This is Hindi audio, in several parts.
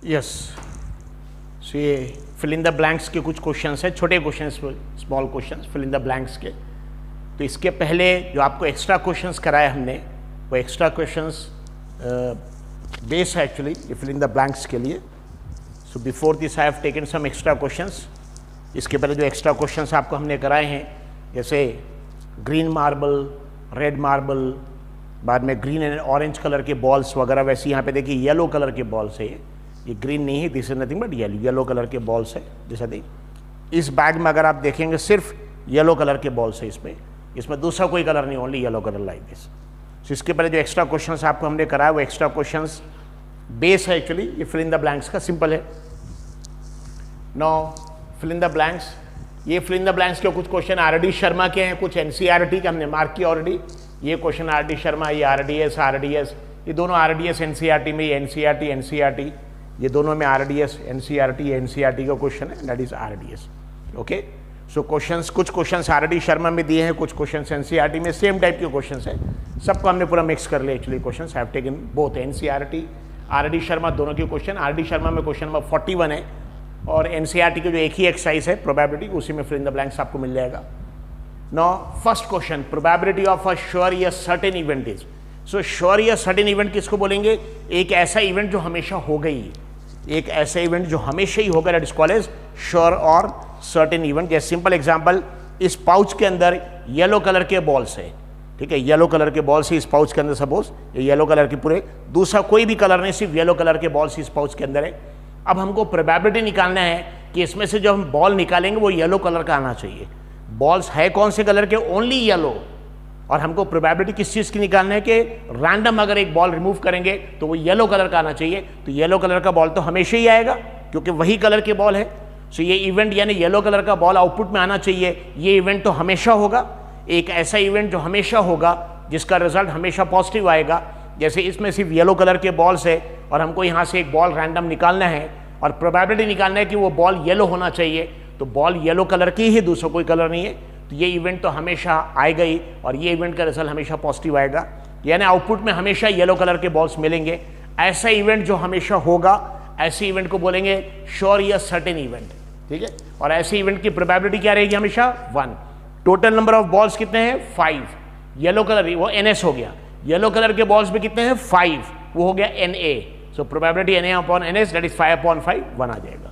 यस, सो ये फिल इन द ब्लैंक्स के कुछ क्वेश्चंस हैं, छोटे questions, small questions fill in the blanks के। तो इसके पहले जो आपको एक्स्ट्रा क्वेश्चंस कराए हमने, वो एक्स्ट्रा क्वेश्चंस बेस है एक्चुअली ये फिल इन द ब्लैंक्स के लिए। So before this I have taken some extra questions. इसके पहले जो एक्स्ट्रा क्वेश्चंस आपको हमने कराए हैं, जैसे ग्रीन मार्बल, रेड मार्बल, बाद में ग्रीन एंड ऑरेंज कलर के बॉल्स वगैरह, वैसे यहाँ पे देखिए येलो कलर के बॉल्स है। ये ग्रीन नहीं है, this is nothing but yellow colour के बॉल्स है जैसा देखिए। इस बैग में अगर आप देखेंगे सिर्फ येलो कलर के बॉल्स है इसमें दूसरा कोई कलर नहीं, only yellow colour like this. So इसके पहले जो एक्स्ट्रा क्वेश्चंस आपको हमने कराया वो एक्स्ट्रा क्वेश्चंस बेस है एक्चुअली, ये फिल इन द ब्लैंक्स का सिंपल है। Now fill in the blanks, ये फिल इन द ब्लैंक्स के कुछ क्वेश्चन आर.डी. शर्मा के हैं, कुछ एनसीईआरटी के हमने मार्क किया ऑलरेडी। ये क्वेश्चन आर.डी. शर्मा, ये आरडीएस, ये दोनों आरडीएस एनसीईआरटी में, ये एनसीईआरटी, ये दोनों में आरडीएस एनसीईआरटी का क्वेश्चन है, that is RDS. Okay, so questions, कुछ क्वेश्चंस आर.डी. शर्मा में दिए हैं, कुछ क्वेश्चंस एनसीईआरटी में, सेम टाइप के क्वेश्चंस है। सबको हमने पूरा मिक्स कर लिया actually. Questions have taken both NCERT, RD. Sharma, दोनों के क्वेश्चन। आर.डी. शर्मा में क्वेश्चन नंबर 41 है, और एनसीईआरटी के जो एक ही एक्सरसाइज है प्रोबेबिलिटी, उसी में फिल इन द ब्लैंक्स आपको मिल जाएगा। Now first question, probability of a sure या certain event is. So sure या सर्टेन इवेंट किसको बोलेंगे? एक ऐसा इवेंट जो हमेशा हो गई, एक ऐसा इवेंट जो हमेशा ही होगा, that is called as sure और सर्टेन इवेंट। जैसे सिंपल एग्जांपल, इस पाउच के अंदर येलो कलर के बॉल्स है, ठीक है, येलो कलर के बॉल्स है इस पाउच के अंदर, सपोज ये येलो कलर के पूरे, दूसरा कोई भी कलर नहीं, सिर्फ येलो कलर के बॉल्स इस पाउच के अंदर है। अब हमको प्रोबेबिलिटी निकालना है कि इसमें से जो हम बॉल निकालेंगे वो येलो कलर का आना चाहिए। बॉल्स है कौन से कलर के? Only yellow. और हमको प्रोबेबिलिटी किस चीज़ की निकालना है कि रैंडम अगर एक बॉल रिमूव करेंगे तो वो येलो कलर का आना चाहिए। तो येलो कलर का बॉल तो हमेशा ही आएगा क्योंकि वही कलर के बॉल है। सो ये इवेंट यानी येलो कलर का बॉल आउटपुट में आना चाहिए, ये इवेंट तो हमेशा होगा। एक ऐसा इवेंट जो हमेशा होगा जिसका रिजल्ट हमेशा पॉजिटिव आएगा। जैसे इसमें सिर्फ येलो कलर के बॉल्स है और हमको यहाँ से एक बॉल रैंडम निकालना है और प्रोबेबिलिटी निकालना है कि वो बॉल येलो होना चाहिए, तो बॉल येलो कलर की ही, दूसरा कोई कलर नहीं है, तो ये इवेंट तो हमेशा आएगा ही और ये इवेंट का रिजल्ट हमेशा पॉजिटिव आएगा। यानी आउटपुट में हमेशा येलो कलर के बॉल्स मिलेंगे। ऐसा इवेंट जो हमेशा होगा, ऐसे इवेंट को बोलेंगे श्योर या सर्टेन इवेंट, ठीक है। और ऐसे इवेंट की प्रोबेबिलिटी क्या रहेगी? हमेशा 1। टोटल नंबर ऑफ बॉल्स कितने हैं? 5। येलो कलर, वो NS हो गया। येलो कलर के बॉल्स में कितने हैं? 5, वो हो गया NA। So probability NA upon NS that is 5/5, 1 आ जाएगा।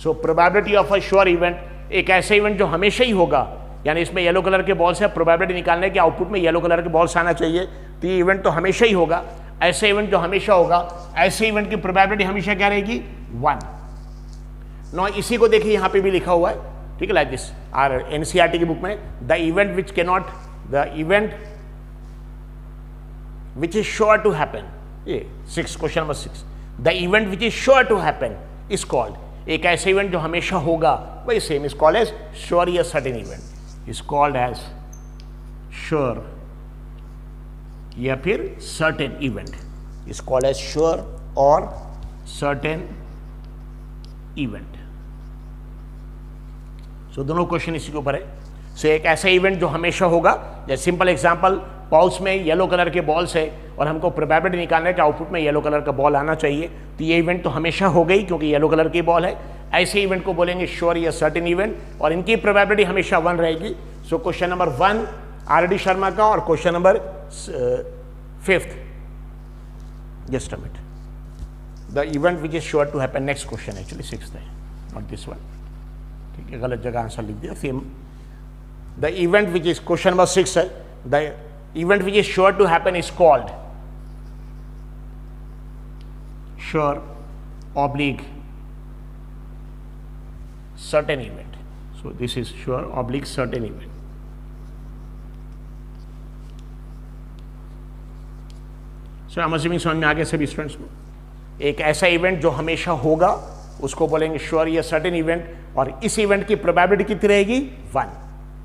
सो probability of a sure event, एक ऐसा इवेंट जो हमेशा ही होगा, यानी इसमें येलो कलर के बॉल्स है, प्रोबेबिलिटी निकालने की आउटपुट में येलो कलर के बॉल्स आना चाहिए, तो ये इवेंट तो हमेशा ही होगा। ऐसे इवेंट जो हमेशा होगा, ऐसे इवेंट की प्रोबेबिलिटी हमेशा क्या रहेगी? 1। नो, इसी को देखिए यहाँ पे भी लिखा हुआ है, ठीक है, लाइक दिस आर एनसीईआरटी की बुक में, the event which cannot, the event which is sure to happen, ये 6, question number 6, the event which is sure to happen is called, एक ऐसा इवेंट जो हमेशा होगा, वही same is called as sure या certain event, is called as sure या फिर certain event, is called as sure और सर्टेन इवेंट। सो दोनों क्वेश्चन इसी के ऊपर है। सो एक ऐसा इवेंट जो हमेशा होगा, जैसे सिंपल एग्जांपल, पाउच में येलो कलर के बॉल्स है और हमको प्रोबेबिलिटी निकालना है कि आउटपुट में येलो कलर का बॉल आना चाहिए, तो ये इवेंट तो हमेशा हो गई क्योंकि येलो कलर की बॉल है। ऐसे इवेंट को बोलेंगे श्योर या सर्टेन इवेंट और इनकी प्रोबेबिलिटी हमेशा 1 रहेगी। So question number 1 RD. Sharma का और question number 5th, just a minute, the event which is sure to happen, next question actually 6th है, नॉट दिस वन, ठीक है, गलत जगह आंसर लिख दिया। Same, the event which is, question number 6 है, the event which is sure to happen is called sure oblique certain event. So this is sure oblique certain event. So I am assuming समझ में आ गया सभी स्टूडेंट्स को। एक ऐसा इवेंट जो हमेशा होगा उसको बोलेंगे श्योर या सर्टेन इवेंट और इस इवेंट की प्रोबेबिलिटी कितनी रहेगी? 1।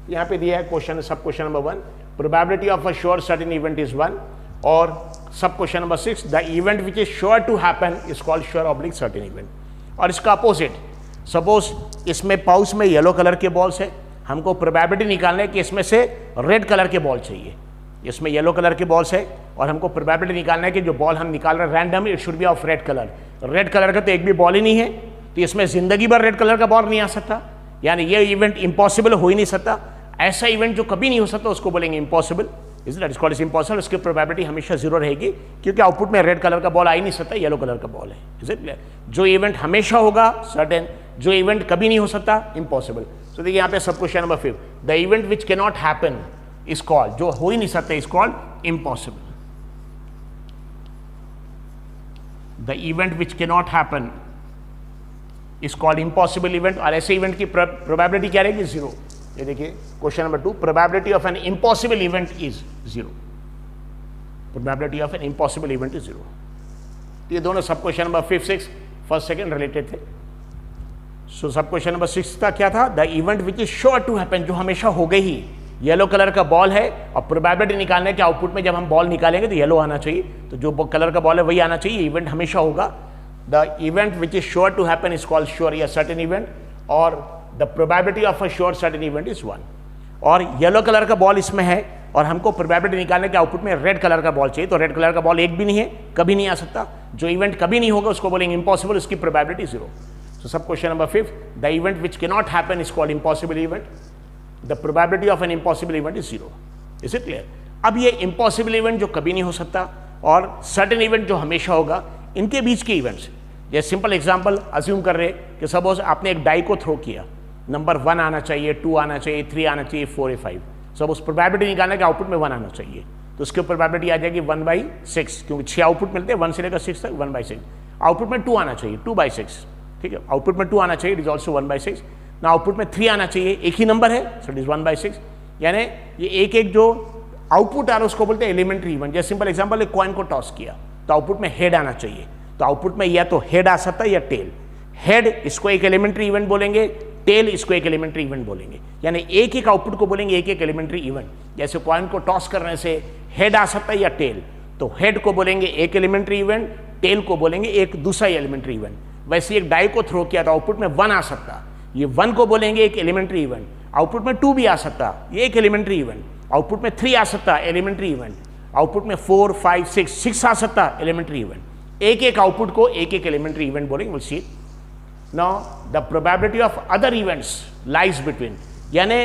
यहाँ पे दिया है question, sub question number 1, probability of a sure certain event is 1 और sub question number 6, the event which is sure to happen is called sure oblique certain event. और इसका अपोजिट, सपोज इसमें पाउच में येलो कलर के बॉल्स है, हमको प्रोबेबिलिटी निकालना है कि इसमें से रेड कलर के बॉल चाहिए। इसमें येलो कलर के बॉल्स है और हमको प्रोबेबिलिटी निकालना है कि जो बॉल हम निकाल रहे हैं random, it should be of red colour. Red colour का तो एक भी बॉल ही नहीं है, तो इसमें जिंदगी भर रेड कलर का बॉल नहीं आ सकता, यानी ये इवेंट इम्पॉसिबल हो ही नहीं सकता। ऐसा इवेंट जो कभी नहीं हो सकता उसको बोलेंगे impossible, is that is called impossible. उसकी प्रोबेबिलिटी हमेशा जीरो रहेगी, क्योंकि आउटपुट में रेड कलर का बॉल आ ही नहीं सकता, येलो कलर का बॉल है। Is it clear? जो इवेंट हमेशा होगा सर्टेन, जो इवेंट कभी नहीं हो सकता इम्पॉसिबल। तो देखिए यहाँ पे sub question number 5, the event which can not happen is called, जो हो ही नहीं सकता is called impossible. The event which can not happen is called impossible event, और ऐसे इवेंट की प्रोबेबिलिटी क्या रहेगी? जीरो। ये देखिए question number 2, probability of an impossible event is zero. Probability of an impossible event is zero. ये दोनों sub question number 5, 6 first second related थे। सो सब क्वेश्चन नंबर 6 का क्या था? The event which is sure to happen, जो हमेशा हो गई ही। येलो कलर का बॉल है और प्रोबेबिलिटी निकालने के आउटपुट में जब हम बॉल निकालेंगे तो येलो आना चाहिए, तो जो कलर का बॉल है वही आना चाहिए, इवेंट हमेशा होगा। The event which is sure to happen is called sure या सर्टेन इवेंट, और the probability of a sure certain event is 1। और येलो कलर का बॉल इसमें है और हमको प्रोबेबिलिटी निकालने के आउटपुट में रेड कलर का बॉल चाहिए, तो रेड कलर का बॉल एक भी नहीं है, कभी नहीं आ सकता। जो इवेंट कभी नहीं होगा उसको बोलेंगे इम्पॉसिबल, उसकी probability zero. So sub question number 5, the event which can not happen is called impossible event, the probability of an impossible event is zero. Is it clear? अब ये इम्पॉसिबल इवेंट जो कभी नहीं हो सकता और सर्टेन इवेंट जो हमेशा होगा, इनके बीच के इवेंट्स, जैसे सिंपल एग्जांपल अज्यूम कर रहे कि सपोज आपने एक डाई को थ्रो किया, नंबर 1 आना चाहिए, 2 आना चाहिए, 3 आना चाहिए, 4 या 5, सपोज प्रोबेबिलिटी निकालने के आउटपुट में 1 आना चाहिए, तो उसकी प्रोबेबिलिटी आ जाएगी 1/6, क्योंकि 6 आउटपुट मिलते हैं, 1 से लेकर 6 तक, 1/6। आउटपुट में 2 आना चाहिए, 2/6, ठीक है, आउटपुट में 2 आना चाहिए, इट इज ऑल्सो 1/6 ना। आउटपुट में 3 आना चाहिए, एक ही नंबर है, सो इट इज 1/6। यानी ये एक एक जो आउटपुट आ रहा है उसको बोलते हैं एलिमेंट्री इवेंट। जैसे सिंपल एग्जांपल, एक कॉइन को टॉस किया तो आउटपुट में हेड आना चाहिए, तो आउटपुट में या तो हेड आ सकता है या टेल। हेड इसको एक एलिमेंट्री इवेंट बोलेंगे, टेल इसको एक एलिमेंट्री इवेंट बोलेंगे, यानी एक एक आउटपुट को बोलेंगे एक एक एलिमेंट्री इवेंट। जैसे कॉइन को टॉस करने से हेड आ सकता है या टेल, तो हेड को बोलेंगे एक एलिमेंट्री इवेंट, टेल को बोलेंगे एक दूसरा एलिमेंट्री इवेंट। वैसे एक डाई को थ्रो किया तो आउटपुट में 1 आ सकता, ये 1 को बोलेंगे एक एलिमेंट्री इवेंट। आउटपुट में 2 भी आ सकता, ये एक एलिमेंट्री इवेंट। आउटपुट में 3 आ सकता, एलिमेंट्री इवेंट। आउटपुट में 4, 5, 6 आ सकता, एलिमेंट्री इवेंट। एक एक आउटपुट को एक एक एलिमेंट्री इवेंट बोलेंगे। Will see now the probability of other events lies between, यानी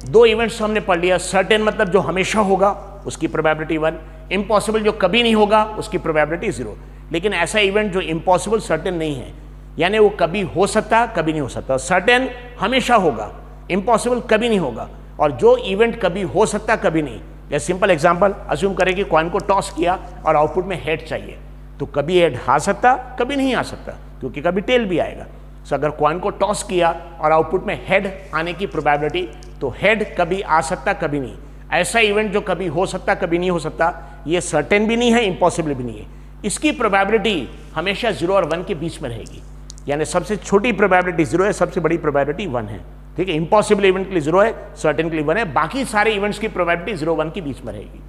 2 इवेंट्स हमने पढ़ लिया। सर्टेन मतलब जो हमेशा होगा उसकी प्रोबेबिलिटी 1, इम्पॉसिबल जो कभी नहीं होगा उसकी प्रोबेबिलिटी 0। लेकिन ऐसा इवेंट जो इम्पॉसिबल सर्टेन नहीं है, यानी वो कभी हो सकता कभी नहीं हो सकता। सर्टेन हमेशा होगा, इम्पॉसिबल कभी नहीं होगा। और जो इवेंट कभी हो सकता कभी नहीं, जैसे सिंपल एग्जांपल अज्यूम करें कि कॉइन को टॉस किया और आउटपुट में हेड चाहिए, तो कभी हेड आ सकता कभी नहीं आ सकता, क्योंकि कभी टेल भी आएगा। सो अगर कॉइन को टॉस किया और आउटपुट में हेड आने की प्रोबेबिलिटी, तो हेड कभी आ सकता कभी नहीं। ऐसा इवेंट जो कभी हो सकता कभी नहीं हो सकता, ये सर्टेन भी नहीं है, इम्पॉसिबल भी नहीं है। इसकी प्रोबेबिलिटी हमेशा 0 और 1 के बीच में रहेगी, यानी सबसे छोटी प्रोबेबिलिटी 0 है, सबसे बड़ी प्रोबेबिलिटी 1 है। ठीक है, इम्पॉसिबल इवेंट के लिए 0 है, सर्टेन के लिए 1 है, बाकी सारे इवेंट्स की प्रोबेबिलिटी 0, 1 के बीच में रहेगी।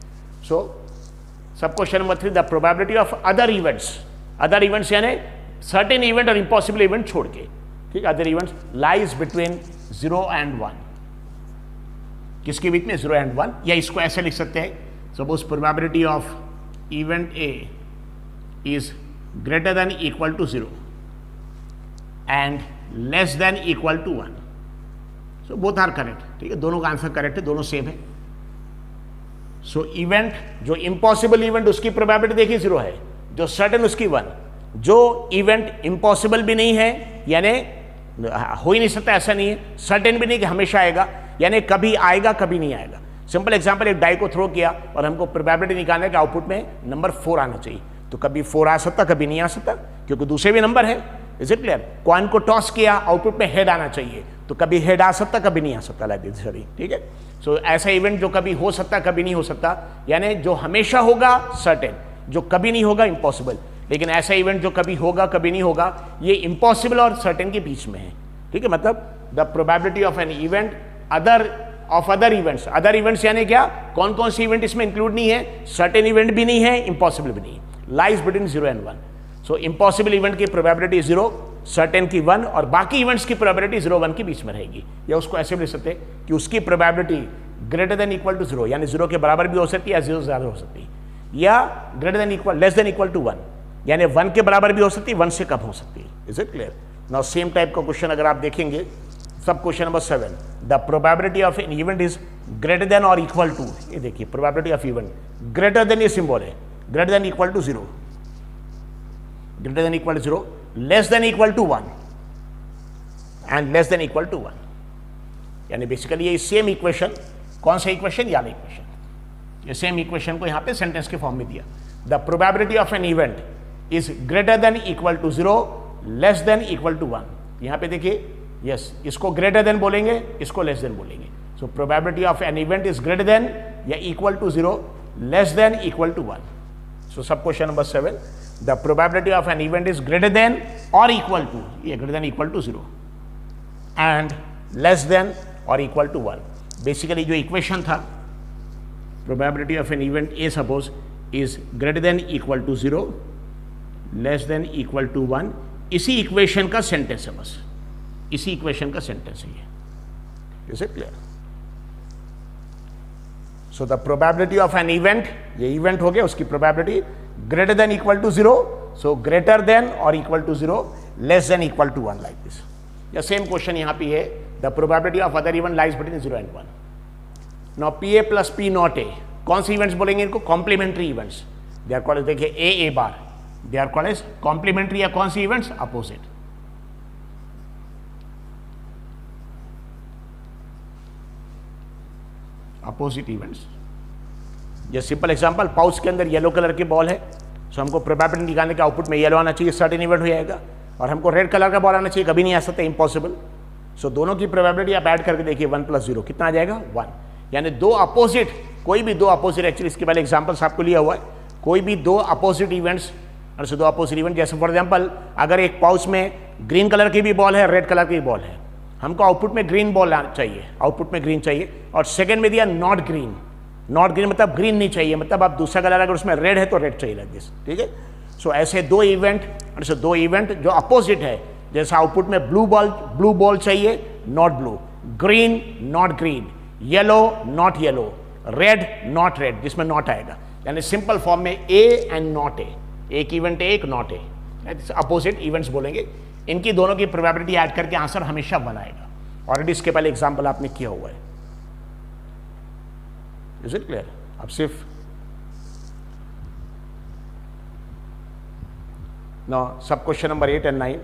सो sub question number 3, the probability of other events यानी सर्टेन इवेंट और इम्पॉसिबल इवेंट छोड़ के, ठीक, other events lies between 0 and 1। किसके बीच में? 0 एंड 1। या इसको ऐसे लिख सकते हैं, suppose probability of event A is greater than equal to 0 and less than equal to 1। So both are correct, ठीक है, दोनों का आंसर करेक्ट है, दोनों सेम है। सो इवेंट जो इम्पॉसिबल इवेंट उसकी प्रोबेबिलिटी देखिए 0 है, जो सर्टेन उसकी 1। जो इवेंट इम्पॉसिबल भी नहीं है, यानी हो ही नहीं सकता ऐसा नहीं है, सर्टेन भी नहीं कि हमेशा आएगा, यानी कभी आएगा कभी नहीं आएगा। सिंपल एग्जांपल, एक डाई को थ्रो किया और हमको प्रोबेबिलिटी निकालने के आउटपुट में नंबर 4 आना चाहिए, तो कभी 4 आ सकता कभी नहीं आ सकता, क्योंकि दूसरे भी नंबर है। Is it clear? कॉइन को टॉस किया, आउटपुट में हेड आना चाहिए, तो कभी हेड आ सकता कभी नहीं आ सकता, लाइक दिस। ठीक है, सो ऐसा इवेंट जो कभी हो सकता कभी नहीं हो सकता, यानी जो हमेशा होगा सर्टेन, जो कभी नहीं होगा इम्पॉसिबल। लेकिन ऐसा इवेंट जो कभी होगा कभी नहीं होगा, ये इम्पॉसिबल और सर्टेन के बीच में है। ठीक है, मतलब the probability of an event other events यानी क्या, कौन कौन सी इवेंट इसमें इंक्लूड नहीं है? सर्टेन इवेंट भी नहीं है, इम्पॉसिबल भी नहीं, lies between 0 and 1। So impossible event की प्रोबेबिलिटी 0, सर्टेन की 1, और बाकी इवेंट्स की प्रोबेबिलिटी 0, 1 के बीच में रहेगी। या उसको ऐसे भी लिख सकते हैं कि उसकी probability greater than equal to 0, यानी 0 के बराबर भी हो सकती है या 0 से ज़्यादा हो सकती है, या greater than equal less than equal to 1, यानी 1 के बराबर भी हो सकती है, 1 से कम हो सकती है। Is it clear? Now same type का क्वेश्चन अगर आप देखेंगे, sub question number 7, the probability of an event is greater than और इक्वल टू, ये देखिए probability of event greater than, ये सिंबल है, greater than equal to 0, greater than equal to 0, less than equal to 1 and less than equal to 1। यानी बेसिकली ये सेम इक्वेशन, कौन सा इक्वेशन? ये वाला इक्वेशन, ये सेम इक्वेशन को यहां पे सेंटेंस के फॉर्म में दिया। The probability of an event is greater than equal to 0, less than equal to 1। यहां पे देखिए, यस, इसको ग्रेटर देन बोलेंगे, इसको लेस देन बोलेंगे। So probability of an event is greater than या equal to 0, less than equal to 1। So sub question number 7, the probability of an event is greater than और इक्वल टू, ये greater than equal to 0 and less than और इक्वल टू 1। बेसिकली जो इक्वेशन था, probability of an event A suppose is greater than equal to 0, less than equal to 1, इसी इक्वेशन का सेंटेंस है, बस इसी इक्वेशन का सेंटेंस है ये। Is it clear? So the probability of an event, ये इवेंट हो गया, उसकी probability greater than equal to 0, so greater than और equal to 0, less than equal to 1, like this. या सेम क्वेश्चन यहां पे है, the probability of other event lies between 0 and 1। Now P A plus P not A, कौन से इवेंट्स बोलेंगे इनको? Complementary events. They are called, देखिए A bar, they are called as complementary, या कौन सी इवेंट्स? अपोजिट। Opposite events. ये सिंपल एग्जांपल, पाउच के अंदर येलो कलर की बॉल है, सो हमको प्रोबेबिलिटी निकालने के आउटपुट में येलो आना चाहिए, सर्टेन इवेंट हो जाएगा। और हमको रेड कलर का बॉल आना चाहिए, कभी नहीं आ सकता, इम्पॉसिबल। सो दोनों की प्रोबेबिलिटी आप ऐड करके देखिए, 1 + 0 कितना आ जाएगा? 1। यानी दो अपोजिट, कोई भी दो अपोजिट, एक्चुअली इसके पहले एग्जाम्पल्स आपको लिया हुआ है, कोई भी दो अपोजिट इवेंट्स, दो अपोजिट इवेंट, जैसे फॉर एग्जाम्पल अगर एक पाउच में ग्रीन कलर की भी बॉल है, रेड कलर की भी बॉल है, हमको आउटपुट में ग्रीन बॉल चाहिए, आउटपुट में ग्रीन चाहिए। और सेकंड में दिया नॉट ग्रीन, नॉट ग्रीन मतलब ग्रीन नहीं चाहिए, मतलब आप दूसरा कलर अगर उसमें रेड है तो रेड चाहिए, लाइक दिस। ठीक है? सो ऐसे दो इवेंट, दो इवेंट जो अपोजिट है, जैसे आउटपुट में ब्लू बॉल चाहिए, not blue, green not green, yellow not yellow, red not red, जिसमें नॉट आएगा। यानी सिंपल फॉर्म में ए एंड नॉट ए, एक इवेंट ए, एक नॉट ए, अपोजिट इवेंट्स बोलेंगे। इनकी दोनों की प्रोबेबिलिटी ऐड करके आंसर हमेशा 1 आएगा। ऑलरेडी इसके पहले एग्जांपल आपने किया हुआ है। Is it clear? अब सिर्फ Now, sub question number 8 and 9,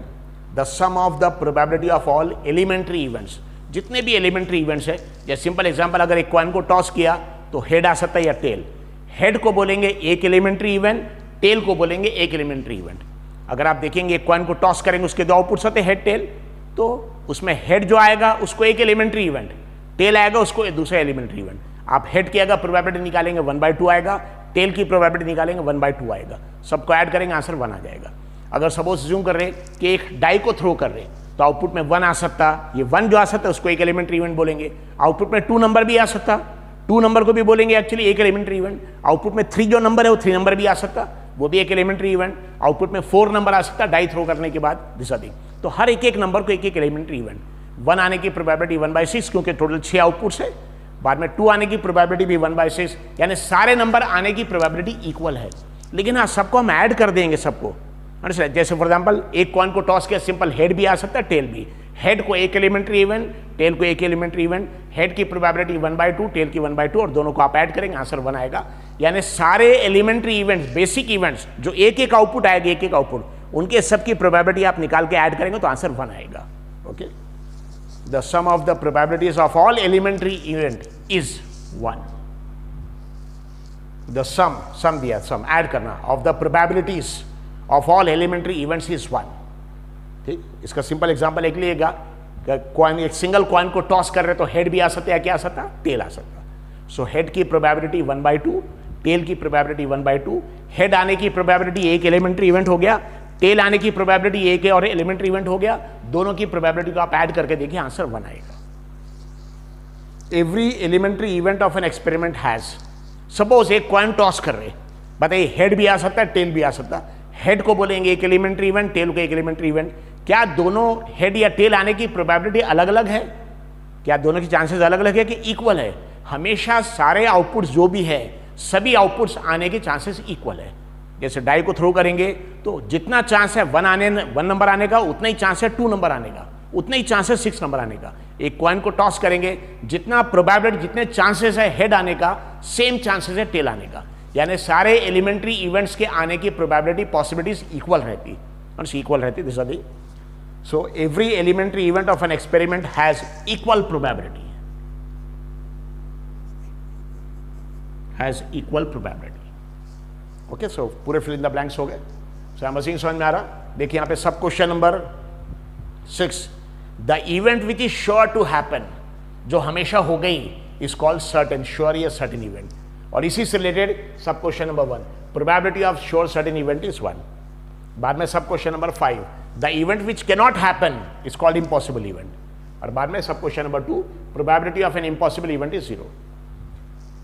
the sum of the probability of all elementary events, जितने भी elementary events है, जैसे सिंपल एग्जांपल अगर एक कॉइन को टॉस किया तो हेड आ सकता है या टेल। हेड को बोलेंगे एक एलिमेंट्री इवेंट, टेल को बोलेंगे एक एलिमेंट्री इवेंट। अगर आप देखेंगे एक कॉइन को टॉस करेंगे, उसके दो आउटपुट्स आते हैं, हेड टेल, तो उसमें हेड जो आएगा उसको एक एलिमेंट्री इवेंट, टेल आएगा उसको दूसरा एलिमेंट्री इवेंट। आप हेड की अगर प्रोबेबिलिटी निकालेंगे 1/2 आएगा, टेल की प्रोबेबिलिटी निकालेंगे 1/2 आएगा, सबको ऐड करेंगे आंसर 1 आ जाएगा। अगर सपोज ज्यूम कर रहे कि एक डाई को थ्रो कर रहे तो आउटपुट में 1 आ सकता, ये 1 जो आ सकता है उसको एक एलिमेंट्री इवेंट बोलेंगे। आउटपुट में 2 नंबर भी आ सकता, 2 नंबर को भी बोलेंगे एक्चुअली एक एलिमेंट्री इवेंट। आउटपुट में 3 जो नंबर है वो 3 नंबर भी आ सकता, वो भी एक एलिमेंट्री इवेंट। आउटपुट में 4 नंबर आ सकता डाई थ्रो करने के बाद, दिशा दी। तो हर एक नंबर को एक एलिमेंट्री इवेंट। 1 आने की प्रोबेबिलिटी 1/6, क्योंकि टोटल 6 आउटपुट्स है। बाद में 2 आने की प्रोबेबिलिटी भी 1/6, यानी सारे नंबर आने की प्रोबेबिलिटी इक्वल है। लेकिन हाँ, सबको हम ऐड कर देंगे सबको। जैसे फॉर एग्जांपल एक कॉइन को टॉस किया, सिंपल हेड भी आ सकता है, टेल भी। हेड को एक एलिमेंट्री इवेंट, टेल को एक एलिमेंट्री इवेंट। हेड की प्रोबेबिलिटी 1/2, टेल की 1/2, और दोनों को आप ऐड करेंगे आंसर 1 आएगा। यानी सारे एलिमेंट्री इवेंट्स, बेसिक इवेंट्स जो एक आउटपुट आएगा, एक आउटपुट, उनके सबकी प्रोबेबिलिटी आप निकाल के ऐड करेंगे तो आंसर 1 आएगा। Okay, the sum of the probabilities of all elementary event is 1। The sum दिया, सम ऐड करना, of the probabilities of all elementary events is 1। ठीक, इसका सिंपल एग्जांपल एक लिएगा, कॉइन, एक सिंगल कॉइन को टॉस कर रहे तो हेड भी आ सकता है, क्या आ सकता, टेल आ सकता। सो हेड की प्रोबेबिलिटी 1/2, टेल की प्रोबेबिलिटी 1/2। हेड आने की प्रोबेबिलिटी एक एलिमेंट्री इवेंट हो गया, टेल आने की प्रोबेबिलिटी एक और एलिमेंट्री इवेंट हो गया। दोनों की प्रोबेबिलिटी को आप ऐड करके देखिए आंसर 1 आएगा। Every elementary event of an experiment has, suppose एक कॉइन टॉस कर रहे, बताइए हेड भी आ सकता है, टेल भी आ सकता। हेड को बोलेंगे एक एलिमेंट्री इवेंट, टेल को एक एलिमेंट्री इवेंट। क्या दोनों हेड या टेल आने की प्रोबेबिलिटी अलग अलग है? क्या दोनों की चांसेस अलग अलग है कि इक्वल है? हमेशा सारे आउटपुट्स जो भी है, सभी आउटपुट्स आने के चांसेस इक्वल है। जैसे डाई को थ्रो करेंगे तो जितना चांस है 1 नंबर आने का, उतना ही चांस है 2 नंबर आने का, उतना ही चांस है 6 नंबर आने का। एक कॉइन को टॉस करेंगे, जितना प्रोबेबिलिटी, जितने चांसेस है हेड आने का, सेम चांसेस है टेल आने का। यानी सारे एलिमेंट्री इवेंट्स के आने की प्रोबेबिलिटी, पॉसिबिलिटीज इक्वल रहती, इक्वल रहती। This are the, so every elementary event of an experiment has equal probability, has equal probability. Okay, so पूरे फिल इन द ब्लैंक्स हो गए। सो हम समझ में आ रहा। देखिए यहाँ पे sub question number 6, the event which is sure to happen, जो हमेशा हो गई, इज कॉल्ड सर्टेन, श्योर या सर्टेन इवेंट। और इसी से related sub question number 1, probability of sure certain event is 1। बाद में sub question number 5, the event which cannot happen is called impossible event. और बाद में sub question number 2, probability of an impossible event is 0।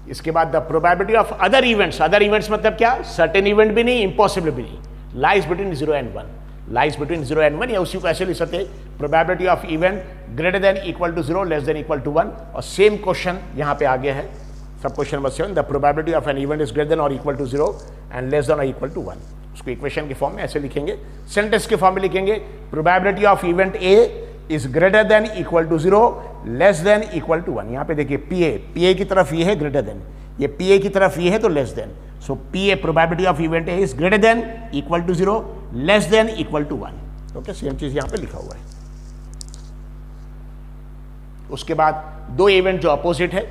इसके बाद the probability of other events, other events मतलब क्या, सर्टेन इवेंट भी नहीं, इम्पॉसिबल भी नहीं, lies between 0 and 1, lies between 0 and 1, या उसी को ऐसे लिख सकते, probability of event greater than equal to 0, less than equal to 1। और सेम क्वेश्चन यहाँ पे आगे है, sub question number 7, the probability of an event is greater than और equal to 0 and less than और इक्वल टू 1। उसको इक्वेशन के फॉर्म में ऐसे लिखेंगे, सेंटेंस के फॉर्म में लिखेंगे, probability of event A is greater than equal to 0, less than equal to 1। यहाँ पे देखिए पीए की तरफ ये है ग्रेटर देन, ये पीए की तरफ ये है तो less than. So PA probability of event A is greater than equal to 0, less than equal to 1। Okay, same चीज यहाँ पे लिखा हुआ है। उसके बाद दो इवेंट जो अपोजिट है,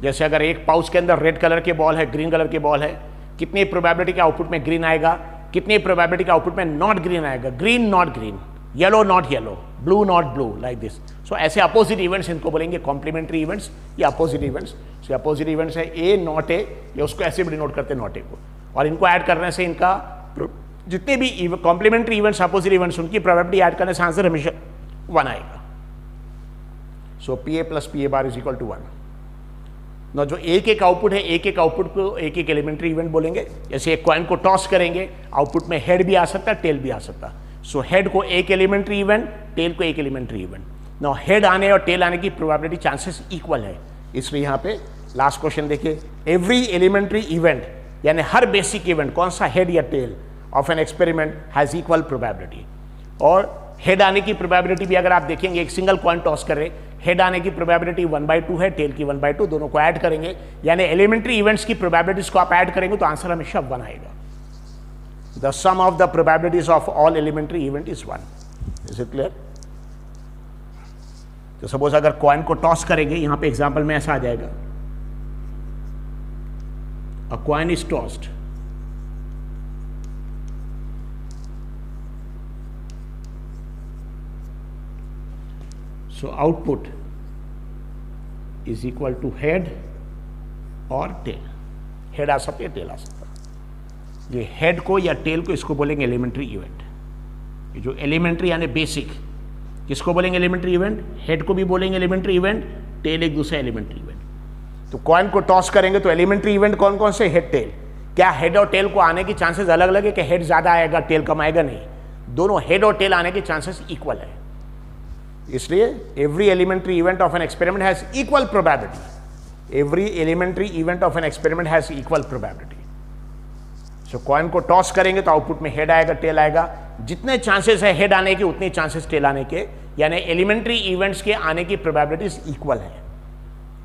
जैसे अगर एक पाउच के अंदर रेड कलर के बॉल है, ग्रीन कलर के बॉल है, कितनी प्रोबेबिलिटी के आउटपुट में ग्रीन आएगा, कितनी प्रोबेबिलिटी के आउटपुट में नॉट ग्रीन आएगा, green not green, yellow not yellow, blue not blue, like this. So ऐसे अपोजिट इवेंट्स इनको बोलेंगे कॉम्प्लीमेंट्री इवेंट्स या opposite events. So opposite events है ए नॉट ए, या उसको ऐसे भी डिनोट करते हैं नॉट ए को, और इनको ऐड करने से इनका जितने भी कॉम्प्लीमेंट्री इवेंट्स, अपोजिट इवेंट्स, उनकी प्रोबेबिलिटी ऐड करने से आंसर हमेशा 1 आएगा। So P A plus P A bar is equal to 1। ना जो एक एक आउटपुट है, एक एक आउटपुट को एक एक एलिमेंट्री इवेंट बोलेंगे। जैसे एक कॉइन को टॉस करेंगे, आउटपुट में हेड भी आ सकता है, टेल भी आ सकता है। सो हेड को एक एलिमेंट्री इवेंट, टेल को एक एलिमेंट्री इवेंट। ना हेड आने और टेल आने की प्रोबेबिलिटी चांसेस इक्वल है, इसलिए यहाँ पे लास्ट क्वेश्चन देखिए, एवरी एलिमेंट्री इवेंट, यानी हर बेसिक इवेंट, कौन सा हेड या tail of an experiment has equal probability. और हेड आने की प्रोबेबिलिटी भी अगर आप देखेंगे, एक सिंगल कॉइन टॉस करें, हेड आने की प्रोबेबिलिटी 1/2 है, टेल की 1/2, दोनों को ऐड करेंगे, यानी एलिमेंट्री इवेंट्स की प्रोबेबिलिटीज को आप ऐड करेंगे तो आंसर हमेशा 1 आएगा। The sum of the probabilities of all elementary event is 1। Is it clear? तो सपोज अगर कॉइन को टॉस करेंगे, यहां पे एग्जांपल में ऐसा आ जाएगा, a coin is tossed, so output is equal to head और tail। हेड आ सकते हैं, टेल आ सकता है। ये हेड को या टेल को इसको बोलेंगे एलिमेंट्री इवेंट। ये जो एलिमेंट्री यानी बेसिक, किसको बोलेंगे एलिमेंट्री इवेंट? हेड को भी बोलेंगे एलिमेंट्री इवेंट, टेल एक दूसरा एलिमेंट्री इवेंट। तो कॉइन को टॉस करेंगे तो एलिमेंट्री इवेंट कौन कौन से? Head tail. क्या हेड और टेल को आने की चांसेस अलग अलग है कि हेड ज्यादा आएगा टेल कम आएगा? नहीं, दोनों हेड और टेल आने के चांसेस इक्वल है। इसलिए every elementary event of an experiment has equal probability. Every elementary event of an experiment has equal probability. So coin को टॉस करेंगे तो आउटपुट में हेड आएगा, टेल आएगा। जितने चांसेस है हेड आने के, उतने चांसेस टेल आने के, यानी एलिमेंट्री इवेंट्स के आने की प्रोबेबिलिटीज इक्वल है।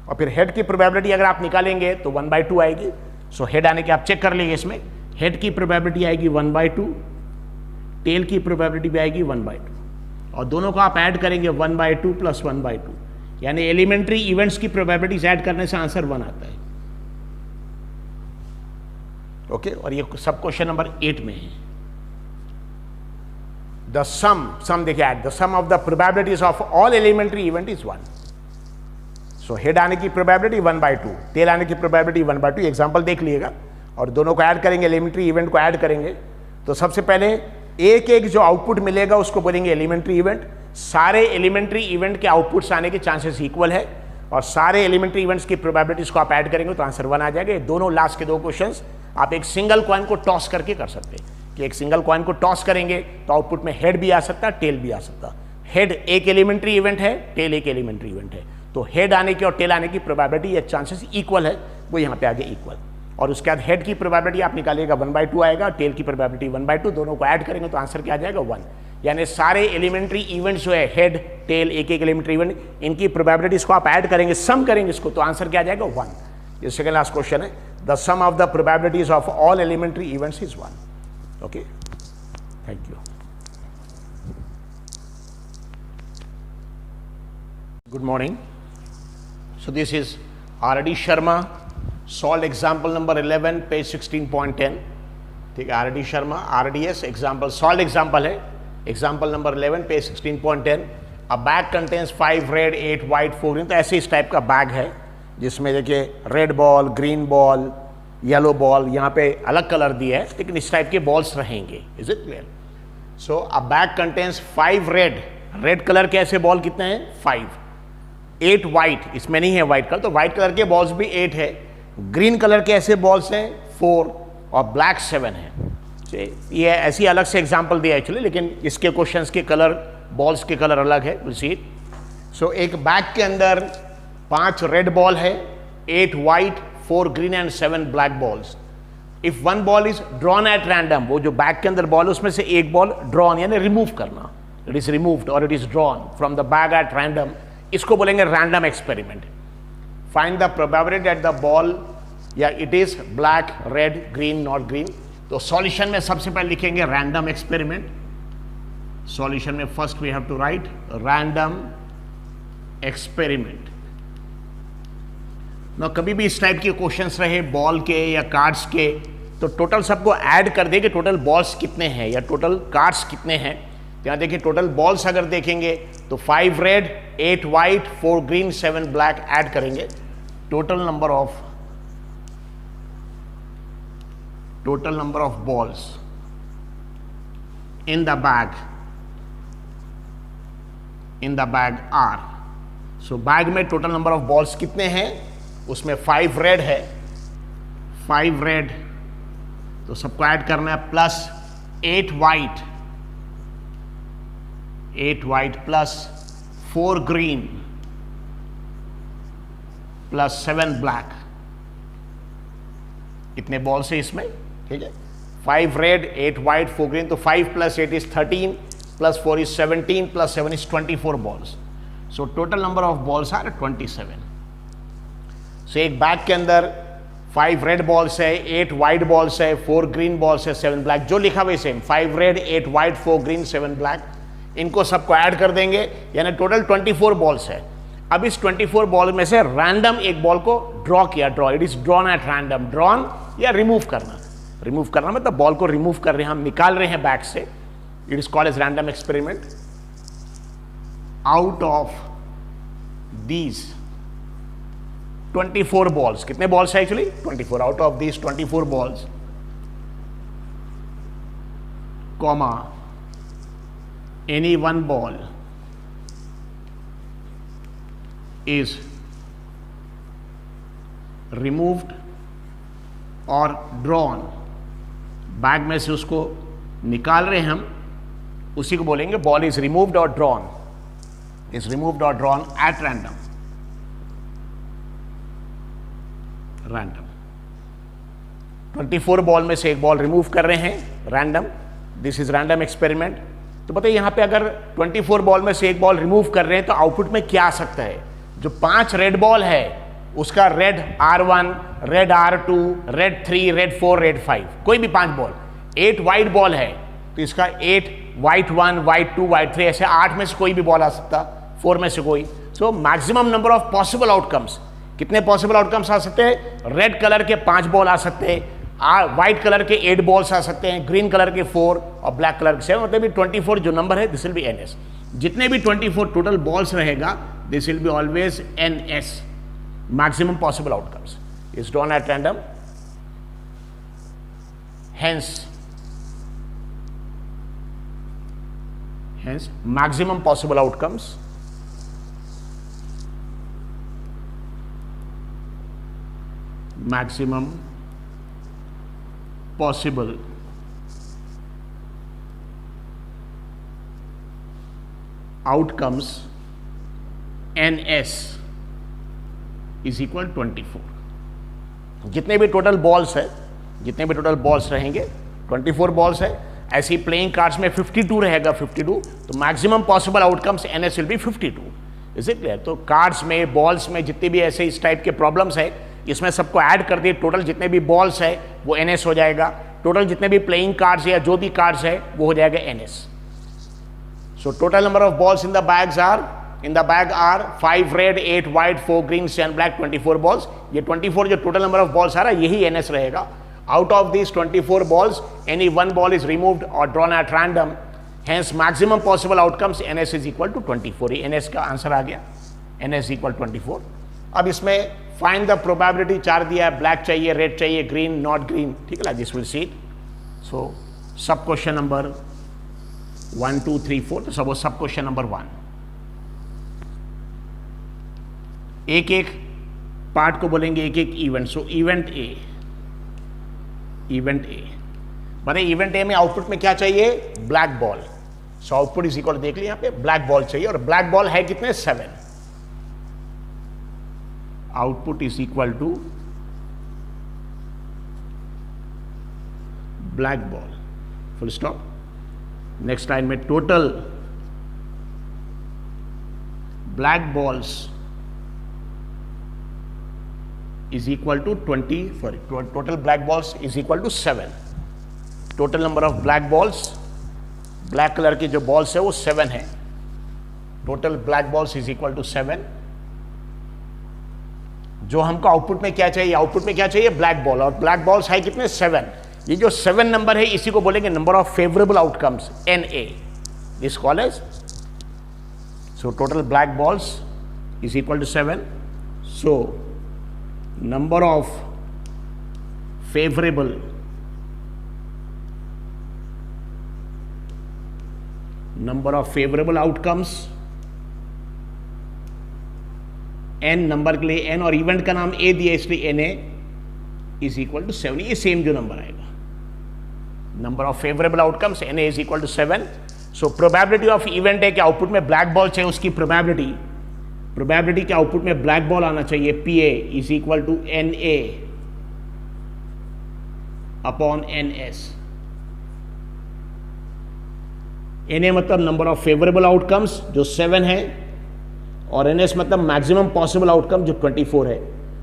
और फिर हेड की प्रोबेबिलिटी अगर आप निकालेंगे तो 1/2 आएगी। सो हेड आने के आप चेक कर लीजिए, इसमें हेड की प्रोबेबिलिटी आएगी 1/2, टेल की प्रोबेबिलिटी भी आएगी 1/2, और दोनों को आप ऐड करेंगे 1/2 प्लस 1/2, यानी एलिमेंट्री इवेंट्स की प्रोबेबिलिटीज ऐड करने से आंसर 1 आता है। ओके, और ये सब क्वेश्चन नंबर 8 में है। द सम देखिए, at the sum of the probabilities of all elementary event is 1। So head आने की प्रोबेबिलिटी 1/2, टेल आने की प्रोबेबिलिटी 1/2। एग्जांपल देख लीजिएगा, और दोनों को ऐड करेंगे, एलिमेंट्री इवेंट को ऐड करेंगे। तो सबसे पहले एक एक जो आउटपुट मिलेगा उसको बोलेंगे एलिमेंट्री इवेंट। सारे एलिमेंट्री इवेंट के आउटपुट्स आने के चांसेस इक्वल है, और सारे एलिमेंट्री इवेंट्स की प्रोबेबिलिटीज को आप ऐड करेंगे तो आंसर 1 आ जाएगा। दोनों लास्ट के दो क्वेश्चंस आप एक सिंगल कॉइन को टॉस करके कर सकते हैं, कि एक सिंगल कॉइन को टॉस करेंगे तो आउटपुट में हेड भी आ सकता है, टेल भी आ सकता है। हेड एक एलिमेंट्री इवेंट है, टेल एक एलिमेंट्री इवेंट है, तो हेड आने की और टेल आने की प्रोबेबिलिटी या चांसेस इक्वल है, वो यहाँ पे आगे इक्वल। और उसके बाद हेड की प्रोबेबिलिटी आप निकालिएगा 1/2 आएगा, टेल की प्रोबेबिलिटी 1/2, दोनों को ऐड करेंगे तो आंसर क्या आ जाएगा 1। यानी सारे एलिमेंट्री इवेंट्स जो है हेड टेल एक एक एलिमेंट्री इवेंट, इनकी प्रोबेबिलिटीज को आप ऐड करेंगे, सम करेंगे इसको, तो आंसर क्या आ जाएगा 1। ये सेकंड लास्ट क्वेश्चन है, the sum of the probabilities of all elementary events is 1। Okay, thank you. Good morning. So this is R.D. Sharma, solved example number 11, page 16.10. ठीक है, R.D. Sharma, RDS example, solved example है, example number 11, page 16.10. A bag contains 5 red, 8 white, 4 green. तो ऐसे इस टाइप का बैग है जिसमें देखिए red ball, green ball, yellow ball, यहाँ पे अलग कलर दिया है लेकिन इस टाइप के बॉल्स रहेंगे। Is it clear? So a bag contains 5 red, red colour के ऐसे बॉल कितने हैं? 5। 8 वाइट, इसमें नहीं है वाइट कलर, तो वाइट कलर के बॉल्स भी 8 है। ग्रीन कलर के ऐसे बॉल्स हैं 4 और ब्लैक 7 है। ये ऐसी अलग से एग्जांपल दिया एक्चुअली, लेकिन इसके क्वेश्चंस के कलर, बॉल्स के कलर अलग है। Will see it. सो एक बैग के अंदर 5 रेड बॉल है, 8 white, 4 green and 7 black balls. If one ball is drawn at random, वो जो बैग के अंदर बॉल है उसमें से एक बॉल ड्रॉन यानी रिमूव करना, इट इज रिमूव्ड और it is drawn from the bag at random, इसको बोलेंगे random experiment. Find the probability that the ball या it is black, red, green, not green. तो सॉल्यूशन में सबसे पहले लिखेंगे रैंडम एक्सपेरिमेंट। सॉल्यूशन में first we have to write random experiment. ना कभी भी इस टाइप के क्वेश्चंस रहे बॉल के या कार्ड्स के, तो टोटल सबको ऐड कर देंगे, टोटल बॉल्स कितने हैं या टोटल कार्ड्स कितने हैं। यहाँ देखिए टोटल बॉल्स अगर देखेंगे तो 5 red, 8 white, 4 green, 7 black add करेंगे, total number of balls in the bag are. So bag में टोटल नंबर ऑफ बॉल्स कितने हैं? उसमें 5 रेड है, 5 रेड तो सबको ऐड करना है, plus 8 white plus 4 green plus 7 black. इतने बॉल्स है इसमें, ठीक है। 5 रेड, 8 वाइट, 4 ग्रीन, तो 5 + 8 is 13 + 4 is 17 + 7 is 24 balls. So total number of balls are 27। So एक बैग के अंदर 5 रेड बॉल्स है, 8 वाइट बॉल्स है, 4 ग्रीन बॉल्स है, 7 ब्लैक, जो लिखा हुआ है same, 5 red, 8 white, 4 green, 7 black. इनको सबको ऐड कर देंगे, यानी टोटल 24 बॉल्स है। अब इस 24 बॉल में से रैंडम एक बॉल को ड्रॉ किया, draw, it is drawn at random. Drawn या रिमूव करना मतलब बॉल को रिमूव कर रहे हैं हम, निकाल रहे हैं बैग से, it is called as random experiment. Out of these 24 balls, कितने बॉल्स है actually? 24। Out of these 24 balls, comma, any one ball is removed or drawn, bag में से उसको निकाल रहे हैं हम, उसी को बोलेंगे बॉल इज रिमूव्ड और drawn, at random. Random 24 ball में से एक बॉल रिमूव कर रहे हैं random, this is random experiment. तो बताइए यहाँ पे अगर 24 बॉल में से एक बॉल रिमूव कर रहे हैं तो आउटपुट में क्या आ सकता है? जो 5 रेड बॉल है उसका red R1, red R2, red 3, red 4, red 5, कोई भी 5 बॉल। 8 वाइट बॉल है तो इसका 8 वाइट 1, वाइट 2, वाइट 3, ऐसे 8 में से कोई भी बॉल आ सकता, 4 में से कोई। सो maximum number of possible outcomes, कितने पॉसिबल आउटकम्स आ सकते हैं? रेड कलर के 5 बॉल आ सकते हैं, व्हाइट कलर के 8 बॉल्स आ सकते हैं, ग्रीन कलर के 4 और ब्लैक कलर के 7, मतलब 24 जो नंबर है दिस विल बी NS। जितने भी 24 टोटल बॉल्स रहेगा this will be always NS, maximum possible outcomes is drawn at random. Hence maximum possible outcomes possible outcomes NS is equal 24. जितने भी टोटल बॉल्स है, जितने भी टोटल बॉल्स रहेंगे 24 बॉल्स है, ऐसी प्लेइंग कार्ड्स में 52 रहेगा 52, तो maximum possible outcomes NS will be 52। Is it clear? तो कार्ड्स में, बॉल्स में जितने भी ऐसे इस टाइप के प्रॉब्लम्स है, इसमें सबको ऐड कर दिए, टोटल जितने भी बॉल्स है वो NS हो जाएगा, टोटल जितने भी प्लेइंग कार्ड्स या जो भी कार्ड्स है वो हो जाएगा NS। So total number of balls in the bag are 5 red, 8 white, 4 green, 7 black, 24 balls. ये 24 जो टोटल नंबर ऑफ बॉल्स आ रहा है यही NS रहेगा। Out of this 24 balls any one ball is removed और drawn at random, hence maximum possible outcomes NS is equal to 24। ये NS का आंसर आ गया, NS इक्वल 24। अब इसमें फाइंड द प्रोबेबिलिटी 4 दिया है, ब्लैक चाहिए, रेड चाहिए, ग्रीन, नॉट ग्रीन, ठीक है, this will see it. So sub question number 1 2 3 4, तो सब क्वेश्चन नंबर 1। एक एक पार्ट को बोलेंगे, एक एक event. So event A, event A बताइए, इवेंट ए में आउटपुट में क्या चाहिए? Black ball. So output is equal, देख लिया यहाँ पे ब्लैक बॉल चाहिए, और ब्लैक बॉल है कितने? 7। Output is equal to black ball, full stop. Next line में total black balls is equal to 20, sorry, total black balls is equal to 7। Total number of black balls, black colour के जो बॉल्स है वो 7 है। Total black balls is equal to 7। जो हमको आउटपुट में क्या चाहिए? आउटपुट में क्या चाहिए? ब्लैक बॉल, और ब्लैक बॉल्स है कितने? 7। ये जो 7 नंबर है इसी को बोलेंगे number of favourable outcomes, NA, this call as. So total black balls is equal to 7। So number of favorable outcomes, n number के लिए n, और इवेंट का नाम A दिया इसलिए NA इज इक्वल टू 7। ये सेम जो नंबर आएगा, number of favourable outcomes NA is equal to 7। So probability of event है कि आउटपुट में ब्लैक बॉल चाहिए, उसकी प्रोबेबिलिटी के आउटपुट में ब्लैक बॉल आना चाहिए, PA is equal to NA upon NS। NA मतलब नंबर ऑफ फेवरेबल आउटकम्स जो 7 है, और NS मतलब मैक्सिमम पॉसिबल आउटकम जो 24 है।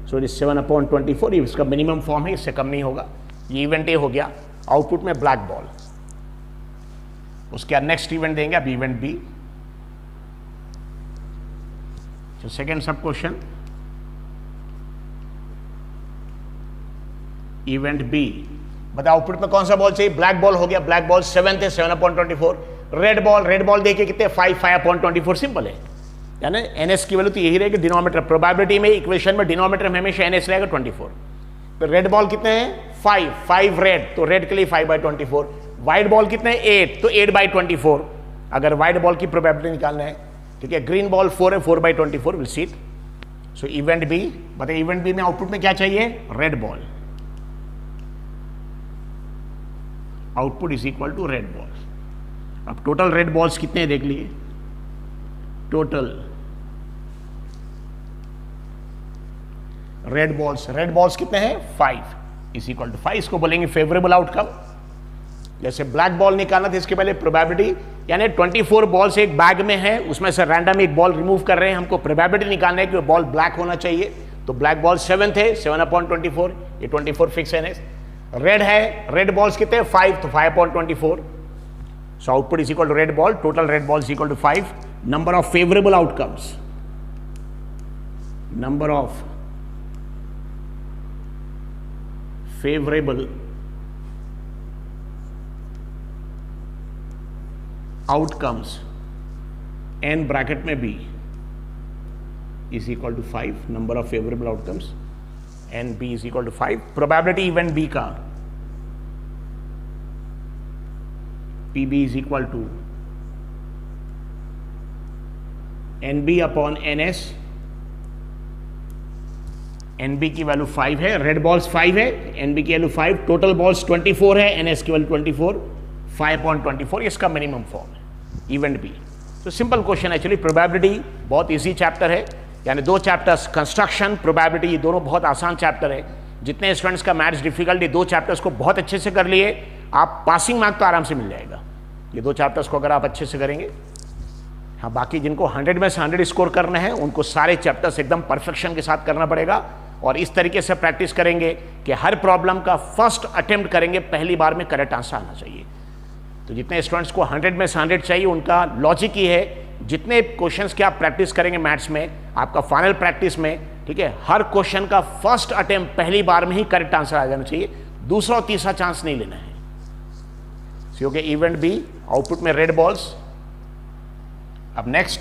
सो इट 7 अपॉन 24, ये इसका मिनिमम फॉर्म है, इससे कम नहीं होगा। ये इवेंट ए हो गया, आउटपुट में ब्लैक बॉल। उसके बाद नेक्स्ट इवेंट देंगे, अब इवेंट बी। तो सेकेंड सब क्वेश्चन, इवेंट बी, बताओ आउटपुट में कौन सा बॉल चाहिए? ब्लैक बॉल हो गया, ब्लैक बॉल 7 थे, 7 अपॉन 24। रेड बॉल देखिए कितने? 5 अपॉन 24, सिंपल है, यानी NS की वैल्यू तो यही रहेगी डिनोमिनेटर। प्रोबेबिलिटी में, इक्वेशन में डिनोमिनेटर में हमेशा NS रहेगा 24। तो रेड बॉल कितने हैं? 5 रेड, तो रेड के लिए 5/24। व्हाइट बॉल कितने हैं? 8, तो 8/24 अगर व्हाइट बॉल की प्रोबेबिलिटी निकालना है, ठीक है। ग्रीन बॉल 4 है, 4/24 will see it. So event B, बताइए इवेंट बी में आउटपुट में क्या चाहिए? Red ball. Output is equal to red ball. अब टोटल रेड बॉल्स कितने हैं देख लिए, टोटल रेड बॉल्स कितने हैं? 5 इज इक्वल टू 5, इसको बोलेंगे फेवरेबल आउटकम। जैसे ब्लैक बॉल निकालना था, इसके पहले प्रोबेबिलिटी, यानी 24 बॉल्स एक बैग में है, उसमें से रैंडम एक बॉल रिमूव कर रहे हैं, हमको प्रोबेबिलिटी निकालना है कि बॉल ब्लैक होना चाहिए। तो ब्लैक बॉल 7 थे, 7/24, ये 24 फिक्स है। रेड है, रेड बॉल्स कितने? 5, तो 5/24। So output is equal to red ball, total red balls equal to 5। Number of favourable outcomes, number of favourable outcomes n bracket में b is equal to 5, number of favorable outcomes n b is equal to 5। probability event b का pb is equal to nb upon ns। nb की वैल्यू 5 है, रेड बॉल्स 5 है, nb की वैल्यू 5, टोटल बॉल्स 24 है, ns की वैल्यू 24, 5/24 इसका मिनिमम फॉर्म है इवेंट बी। तो सिंपल क्वेश्चन एक्चुअली, प्रोबेबिलिटी बहुत इजी चैप्टर है, यानी 2 चैप्टर्स, कंस्ट्रक्शन, प्रोबेबिलिटी, ये दोनों बहुत आसान चैप्टर है। जितने स्टूडेंट्स का मैथ्स डिफिकल्टी 2 चैप्टर्स को बहुत अच्छे से कर लिए, आप पासिंग मार्क तो आराम से मिल जाएगा। ये 2 चैप्टर्स को अगर आप अच्छे से करेंगे। हाँ, बाकी जिनको 100 में से 100 स्कोर करना है उनको सारे चैप्टर्स एकदम परफेक्शन के साथ करना पड़ेगा, और इस तरीके से प्रैक्टिस करेंगे कि हर प्रॉब्लम का फर्स्ट अटेम्प्ट करेंगे, पहली बार में करेक्ट आंसर आना चाहिए। तो जितने स्टूडेंट्स को 100 में से 100 चाहिए, उनका लॉजिक ये है, जितने क्वेश्चंस की आप प्रैक्टिस करेंगे मैथ्स में, आपका फाइनल प्रैक्टिस में, ठीक है, हर क्वेश्चन का फर्स्ट अटेम्प्ट पहली बार में ही करेक्ट आंसर आ जाना चाहिए, दूसरा और तीसरा चांस नहीं लेना है। ओके, इवेंट बी आउटपुट में रेड बॉल्स। अब नेक्स्ट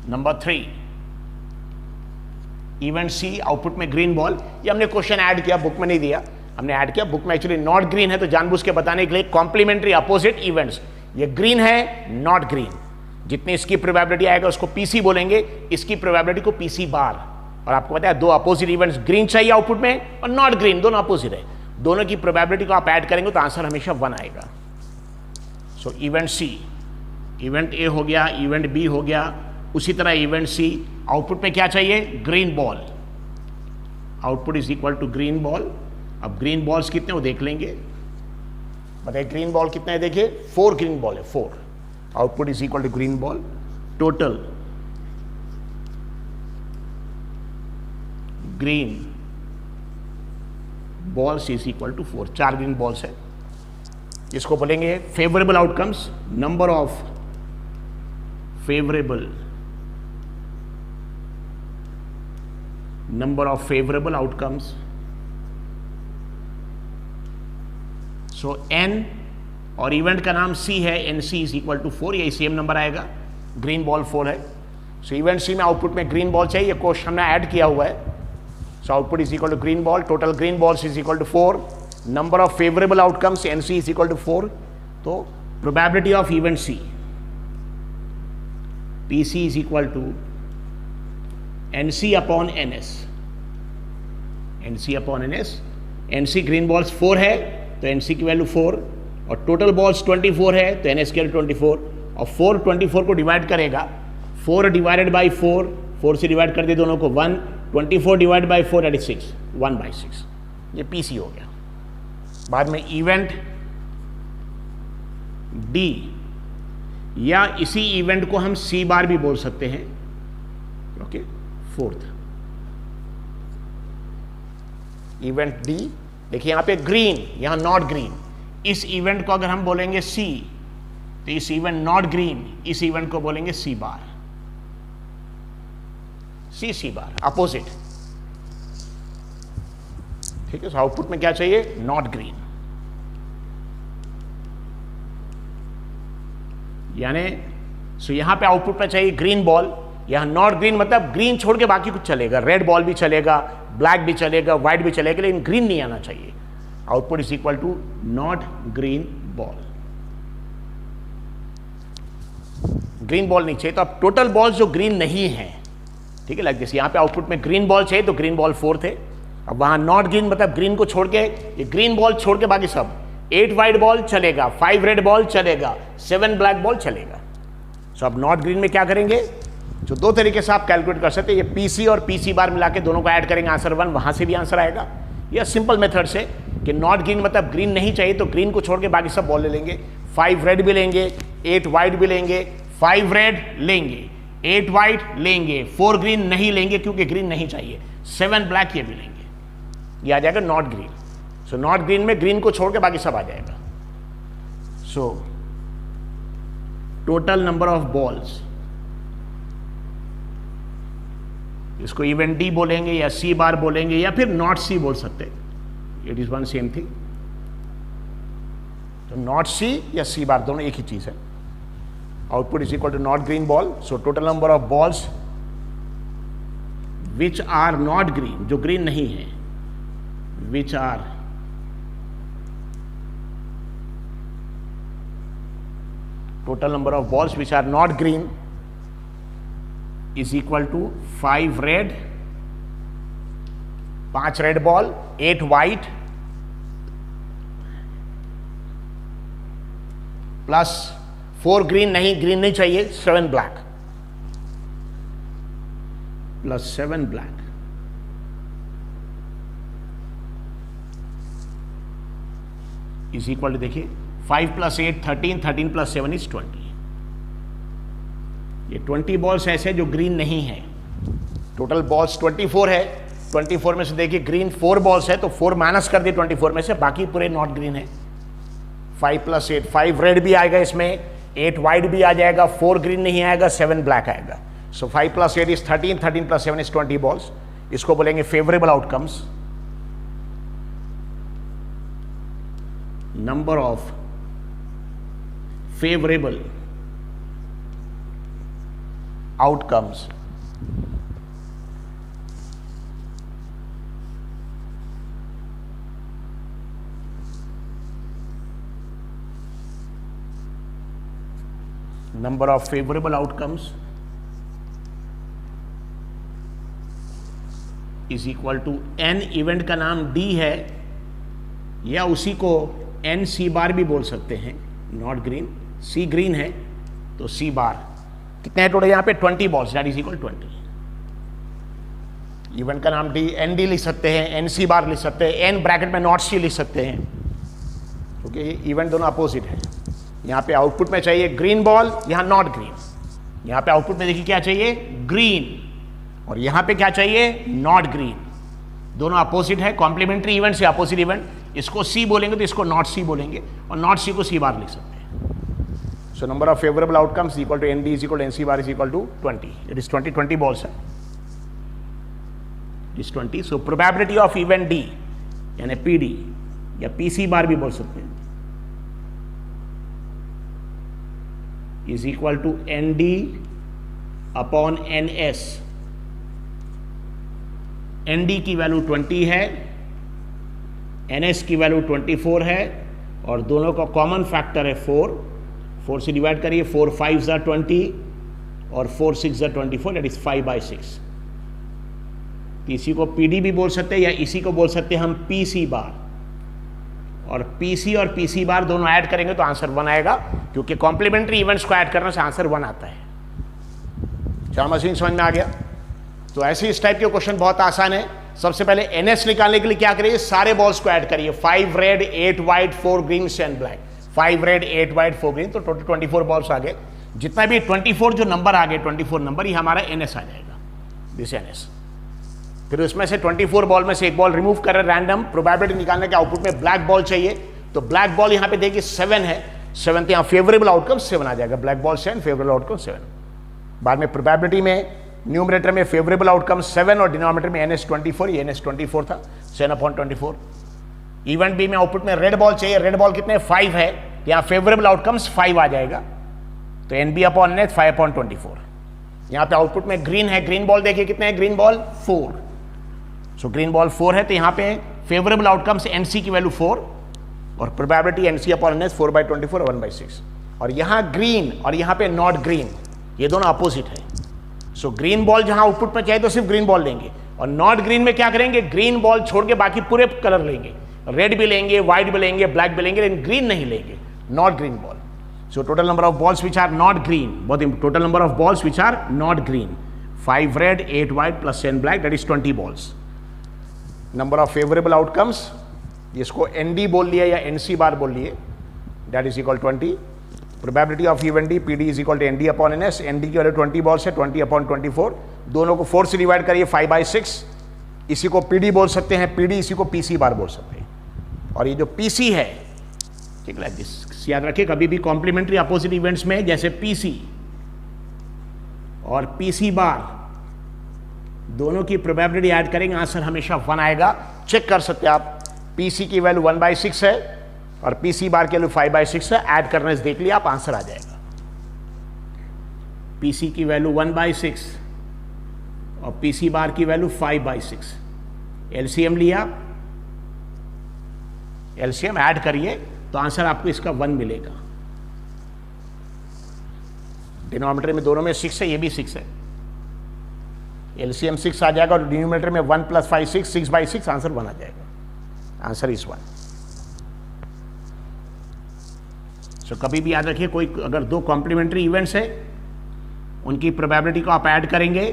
नंबर 3, इवेंट सी आउटपुट में ग्रीन बॉल। ये हमने क्वेश्चन ऐड किया, बुक में नहीं दिया, हमने ऐड किया। बुक में एक्चुअली नॉट ग्रीन है, तो जानबूझ के बताने के लिए कॉम्प्लीमेंट्री अपोजिट इवेंट्स। ये ग्रीन है, नॉट ग्रीन, जितनी इसकी प्रोबेबिलिटी आएगा उसको पीसी बोलेंगे, इसकी प्रोबेबिलिटी को पीसी बार। और आपको पता है 2 अपोजिट इवेंट्स ग्रीन चाहिए आउटपुट में और नॉट ग्रीन, दोनों अपोजिट है, दोनों की प्रोबेबिलिटी को आप ऐड करेंगे तो आंसर हमेशा 1 आएगा। सो इवेंट सी, इवेंट ए हो गया, इवेंट बी हो गया, उसी तरह इवेंट सी आउटपुट में क्या चाहिए, green ball. Output is equal to green ball. अब ग्रीन बॉल्स कितने वो देख लेंगे, बताइए ग्रीन बॉल कितने हैं, देखिए 4 ग्रीन बॉल है, 4। Output is equal to green ball, total green balls is equal to 4, 4 green balls है। इसको बोलेंगे favourable outcomes, number of favourable outcomes. So n और इवेंट का नाम c है, nc इज इक्वल टू 4, यही सेम नंबर आएगा, ग्रीन बॉल 4 है। सो इवेंट सी में आउटपुट में ग्रीन बॉल चाहिए, क्वेश्चन हमने ऐड किया हुआ है। So output is equal to green ball, total green balls is equal to 4, number of favourable outcomes nc is equal to 4। तो probability of event C, pc is equal to nc upon ns, nc upon ns। nc green balls 4 है तो nc की वैल्यू 4, और टोटल बॉल्स 24 है तो ns की वैल्यू 24, और 4 24 को डिवाइड करेगा, 4 डिवाइडेड बाई 4, 4 से डिवाइड कर दे दोनों को 1, 24 डिवाइड बाई 4 दैट इज 6, 1/6। ये pc हो गया। बाद में इवेंट डी, या इसी इवेंट को हम सी बार भी बोल सकते हैं, ओके, 4th इवेंट डी। देखिए यहां पे ग्रीन, यहां नॉट ग्रीन, इस इवेंट को अगर हम बोलेंगे सी तो इस इवेंट नॉट ग्रीन, इस इवेंट को बोलेंगे सी बार, सी बार अपोजिट, ठीक है। आउटपुट में क्या चाहिए, नॉट ग्रीन, यानी सो यहां पे आउटपुट में चाहिए ग्रीन बॉल, यहां नॉट ग्रीन मतलब ग्रीन छोड़ के बाकी कुछ चलेगा, रेड बॉल भी चलेगा, ब्लैक भी चलेगा, व्हाइट भी चलेगा, लेकिन ग्रीन नहीं आना चाहिए। Output is equal to not green ball, green ball नहीं चाहिए। तो अब टोटल बॉल्स जो ग्रीन नहीं है, ठीक है, लाइक जैसे यहां पे आउटपुट में ग्रीन बॉल चाहिए तो ग्रीन बॉल 4 थे, अब वहां नॉट ग्रीन मतलब ग्रीन को छोड़ के, ये ग्रीन बॉल छोड़ के बाकी सब, 8 व्हाइट बॉल चलेगा, 5 रेड बॉल चलेगा, 7 ब्लैक बॉल चलेगा। सो अब नॉट ग्रीन में क्या करेंगे, जो 2 तरीके से आप कैलकुलेट कर सकते हैं, ये पीसी और पीसी बार मिला के दोनों को ऐड करेंगे, आंसर 1, वहां से भी आंसर आएगा। या सिंपल मेथड से कि नॉट ग्रीन मतलब ग्रीन नहीं चाहिए तो ग्रीन को छोड़ के बाकी सब बॉल ले लेंगे, 5 रेड भी लेंगे, 8 व्हाइट भी लेंगे, 5 रेड लेंगे, 8 व्हाइट लेंगे, 4 ग्रीन नहीं लेंगे क्योंकि ग्रीन नहीं चाहिए, 7 ब्लैक ये भी लेंगे, ये आ जाएगा not green. So not green में ग्रीन को छोड़ के बाकी सब आ जाएगा। सो टोटल नंबर ऑफ बॉल्स, इसको इवेंट डी बोलेंगे या सी बार बोलेंगे या फिर नॉट सी बोल सकते हैं, it is one same thing. तो नॉट सी या सी बार दोनों एक ही चीज है। Output is equal to not green ball, so total number of balls which are not green, जो ग्रीन नहीं है, which are total number of balls which are not green is equal to 5 red, 5 red ball, 8 white plus 4 green नहीं चाहिए, 7 black plus 7 black. Is equal to, देखिए 5 + 8 13, 13 + 7 इज 20। ये 20 बॉल्स ऐसे जो ग्रीन नहीं है। टोटल बॉल्स 24 है, 24 में से देखिए ग्रीन 4 बॉल्स है, तो 4 माइनस कर दिए 24 में से, बाकी पूरे नॉट ग्रीन है। 5 + 8, 5 रेड भी आएगा इसमें, 8 वाइट भी आ जाएगा, 4 ग्रीन नहीं आएगा, 7 ब्लैक आएगा। सो 5 + 8 इज 13, 13 + 7 इज 20 बॉल्स। इसको बोलेंगे favourable outcomes. Number of favourable outcomes number of favorable outcomes is equal to n event का नाम D है, या उसी को n C बार भी बोल सकते हैं। नॉट ग्रीन, C ग्रीन है तो C बार। कितने हैं टोटल यहाँ पे? 20 balls, that is equal 20। Event का नाम D, एन डी लिख सकते हैं, एन सी बार लिख सकते हैं, एन ब्रैकेट में नॉट सी लिख सकते हैं, क्योंकि ये इवेंट दोनों अपोजिट है। यहाँ पे आउटपुट में चाहिए ग्रीन बॉल, यहाँ नॉट ग्रीन। यहाँ पे आउटपुट में देखिए क्या चाहिए? ग्रीन, और यहाँ पे क्या चाहिए? Not green. दोनों अपोजिट है, कॉम्प्लीमेंट्री इवेंट से अपोजिट इवेंट। इसको सी बोलेंगे तो इसको नॉट सी बोलेंगे, और नॉट सी को सी बार लिख सकते हैं। So number of favorable outcomes is equal to ND is equal to NC bar is equal to 20. It is 20 balls. It is 20. So probability of event D यानी PD या PC बार भी बोल सकते हैं, is equal to ND upon NS। ND की वैल्यू 20 है, NS की वैल्यू 24 है, और दोनों का कॉमन फैक्टर है 4। 4 से डिवाइड करिए, 4 5 ज़ा 20 और 4 6 ज़ा 24, दैट इज 5/6। तो इसी को PD भी बोल सकते हैं, या इसी को बोल सकते हैं हम PC बार। और PC और PC बार दोनों ऐड करेंगे तो आंसर 1 आएगा, क्योंकि कॉम्प्लीमेंट्री इवेंट्स को ऐड करने से आंसर 1 आता है। चार मशीन समझ में आ गया? तो ऐसे इस टाइप के क्वेश्चन बहुत आसान है। सबसे पहले NS निकालने के लिए क्या करिए? सारे बॉल्स को ऐड करिए, 5 red 8 white 4 green 7 black. 5 red 8 white 4 green, तो टोटल 24 बॉल्स आ गए। जितना भी 24 जो नंबर आ गए, 24 नंबर, ये हमारा NS आ जाएगा, दिस NS। फिर उसमें से 24 बॉल में से एक बॉल रिमूव कर रैंडम, प्रोबेबिलिटी निकालने के आउटपुट में ब्लैक बॉल चाहिए, तो ब्लैक बॉल यहाँ पे देखिए 7 है, 7 यहाँ फेवरेबल आउटकम 7 आ जाएगा। Black ball 7, favourable outcome 7। बाद में प्रोबेबिलिटी में न्यूमरेटर में फेवरेबल आउटकम 7 और डिनोमिनेटर में NS 24, ये NS 24 था, 7/24। इवेंट बी में आउटपुट में रेड बॉल चाहिए, रेड बॉल कितने? 5 है, यहाँ फेवरेबल आउटकम्स 5 आ जाएगा, तो NB/NS 5/24। यहाँ पे आउटपुट में ग्रीन है, ग्रीन बॉल देखिए कितने हैं? Green ball 4। So green ball 4 है, तो यहाँ पे फेवरेबल आउटकम्स NC की वैल्यू 4 और प्रोबेबिलिटी NC/NS 4/24 और 1/6। और यहाँ ग्रीन और यहाँ पे नॉट ग्रीन, ये दोनों अपोजिट है। सो ग्रीन बॉल जहाँ आउटपुट में चाहिए तो सिर्फ ग्रीन बॉल लेंगे, और नॉट ग्रीन में क्या करेंगे? ग्रीन बॉल छोड़ के बाकी पूरे कलर लेंगे, रेड भी लेंगे, व्हाइट भी लेंगे, ब्लैक भी लेंगे, लेकिन ग्रीन नहीं लेंगे, not green ball. So total number of balls which are not green, बहुत total number of balls which are not green, 5 red 8 white plus 10 black, that is 20 balls. Number of favourable outcomes, जिसको ND बोल लिया या NC बार बोल लिए, that is equal 20। Probability of event D, PD is equal to ND/NS। ND की वैल्यू 20 बॉल्स है, 20/24, दोनों को 4 से डिवाइड करिए, 5/6। इसी को PD बोल सकते हैं, PD इसी को PC बार बोल सकते हैं। और ये जो PC है, ठीक लाइक दिस, याद रखिए कभी भी कॉम्प्लीमेंट्री अपोजिट इवेंट्स में जैसे PC और PC बार दोनों की प्रोबेबिलिटी ऐड करेंगे, आंसर हमेशा 1 आएगा। चेक कर सकते हैं आप, PC की वैल्यू 1/6 है और PC बार की वैल्यू 5/6 है, ऐड करने से देख लिया आप, आंसर आ जाएगा। PC की वैल्यू 1/6 और PC बार की वैल्यू 5/6। LCM लिया, LCM ऐड करिए तो आंसर आपको इसका 1 मिलेगा। डिनोमिनेटर में दोनों में 6 है, ये भी 6 है, LCM 6 आ जाएगा, और डिनोमिनेटर में 1 + 5 6, 6/6, आंसर 1 आ जाएगा। Answer is 1। सो कभी भी याद रखिए, कोई अगर 2 कॉम्प्लीमेंट्री इवेंट्स है, उनकी प्रोबेबिलिटी को आप ऐड करेंगे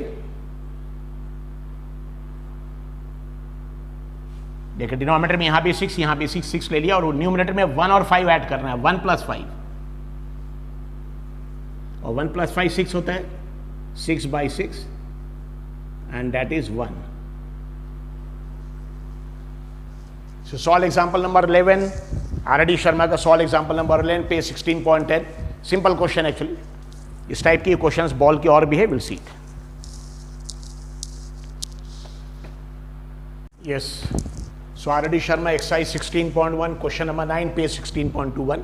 देखिए डिनोमिनेटर में यहाँ भी 6, यहाँ भी 6 ले लिया, और न्यूमिनेटर में 1 और 5 ऐड करना है, 1 + 5, और 1 + 5 6 होता है, 6/6, and that is 1. So solve example number 11. R.D. Sharma का solve example number 11, page 16.10. Simple question actually. इस टाइप की क्वेश्चंस बॉल की और भी है, will see it. Yes. So R.D. Sharma exercise 16.1, question number 9, page 16.21.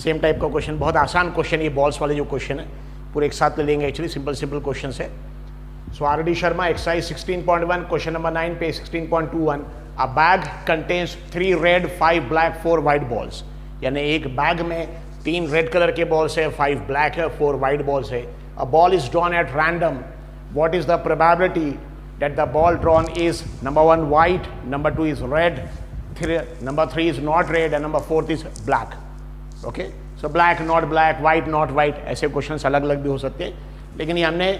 Same type का क्वेश्चन, बहुत आसान क्वेश्चन, ये बॉल्स वाले जो क्वेश्चन है पूरे एक साथ ले लेंगे एक्चुअली, सिंपल क्वेश्चन है. सो R.D. Sharma exercise 16.1, question number 9, page 16.21. A bag contains 3 red, 5 black, 4 white balls. यानी एक बैग में 3 रेड कलर के बॉल्स है, 5 ब्लैक है, 4 वाइट बॉल्स है. A ball is drawn at random. What is the probability that the ball drawn is number 1 white, number 2 is red, number 3 is not red, and number 4 is black. Okay, so black not black, white not white, ऐसे क्वेश्चंस अलग अलग भी हो सकते हैं. लेकिन ये हमने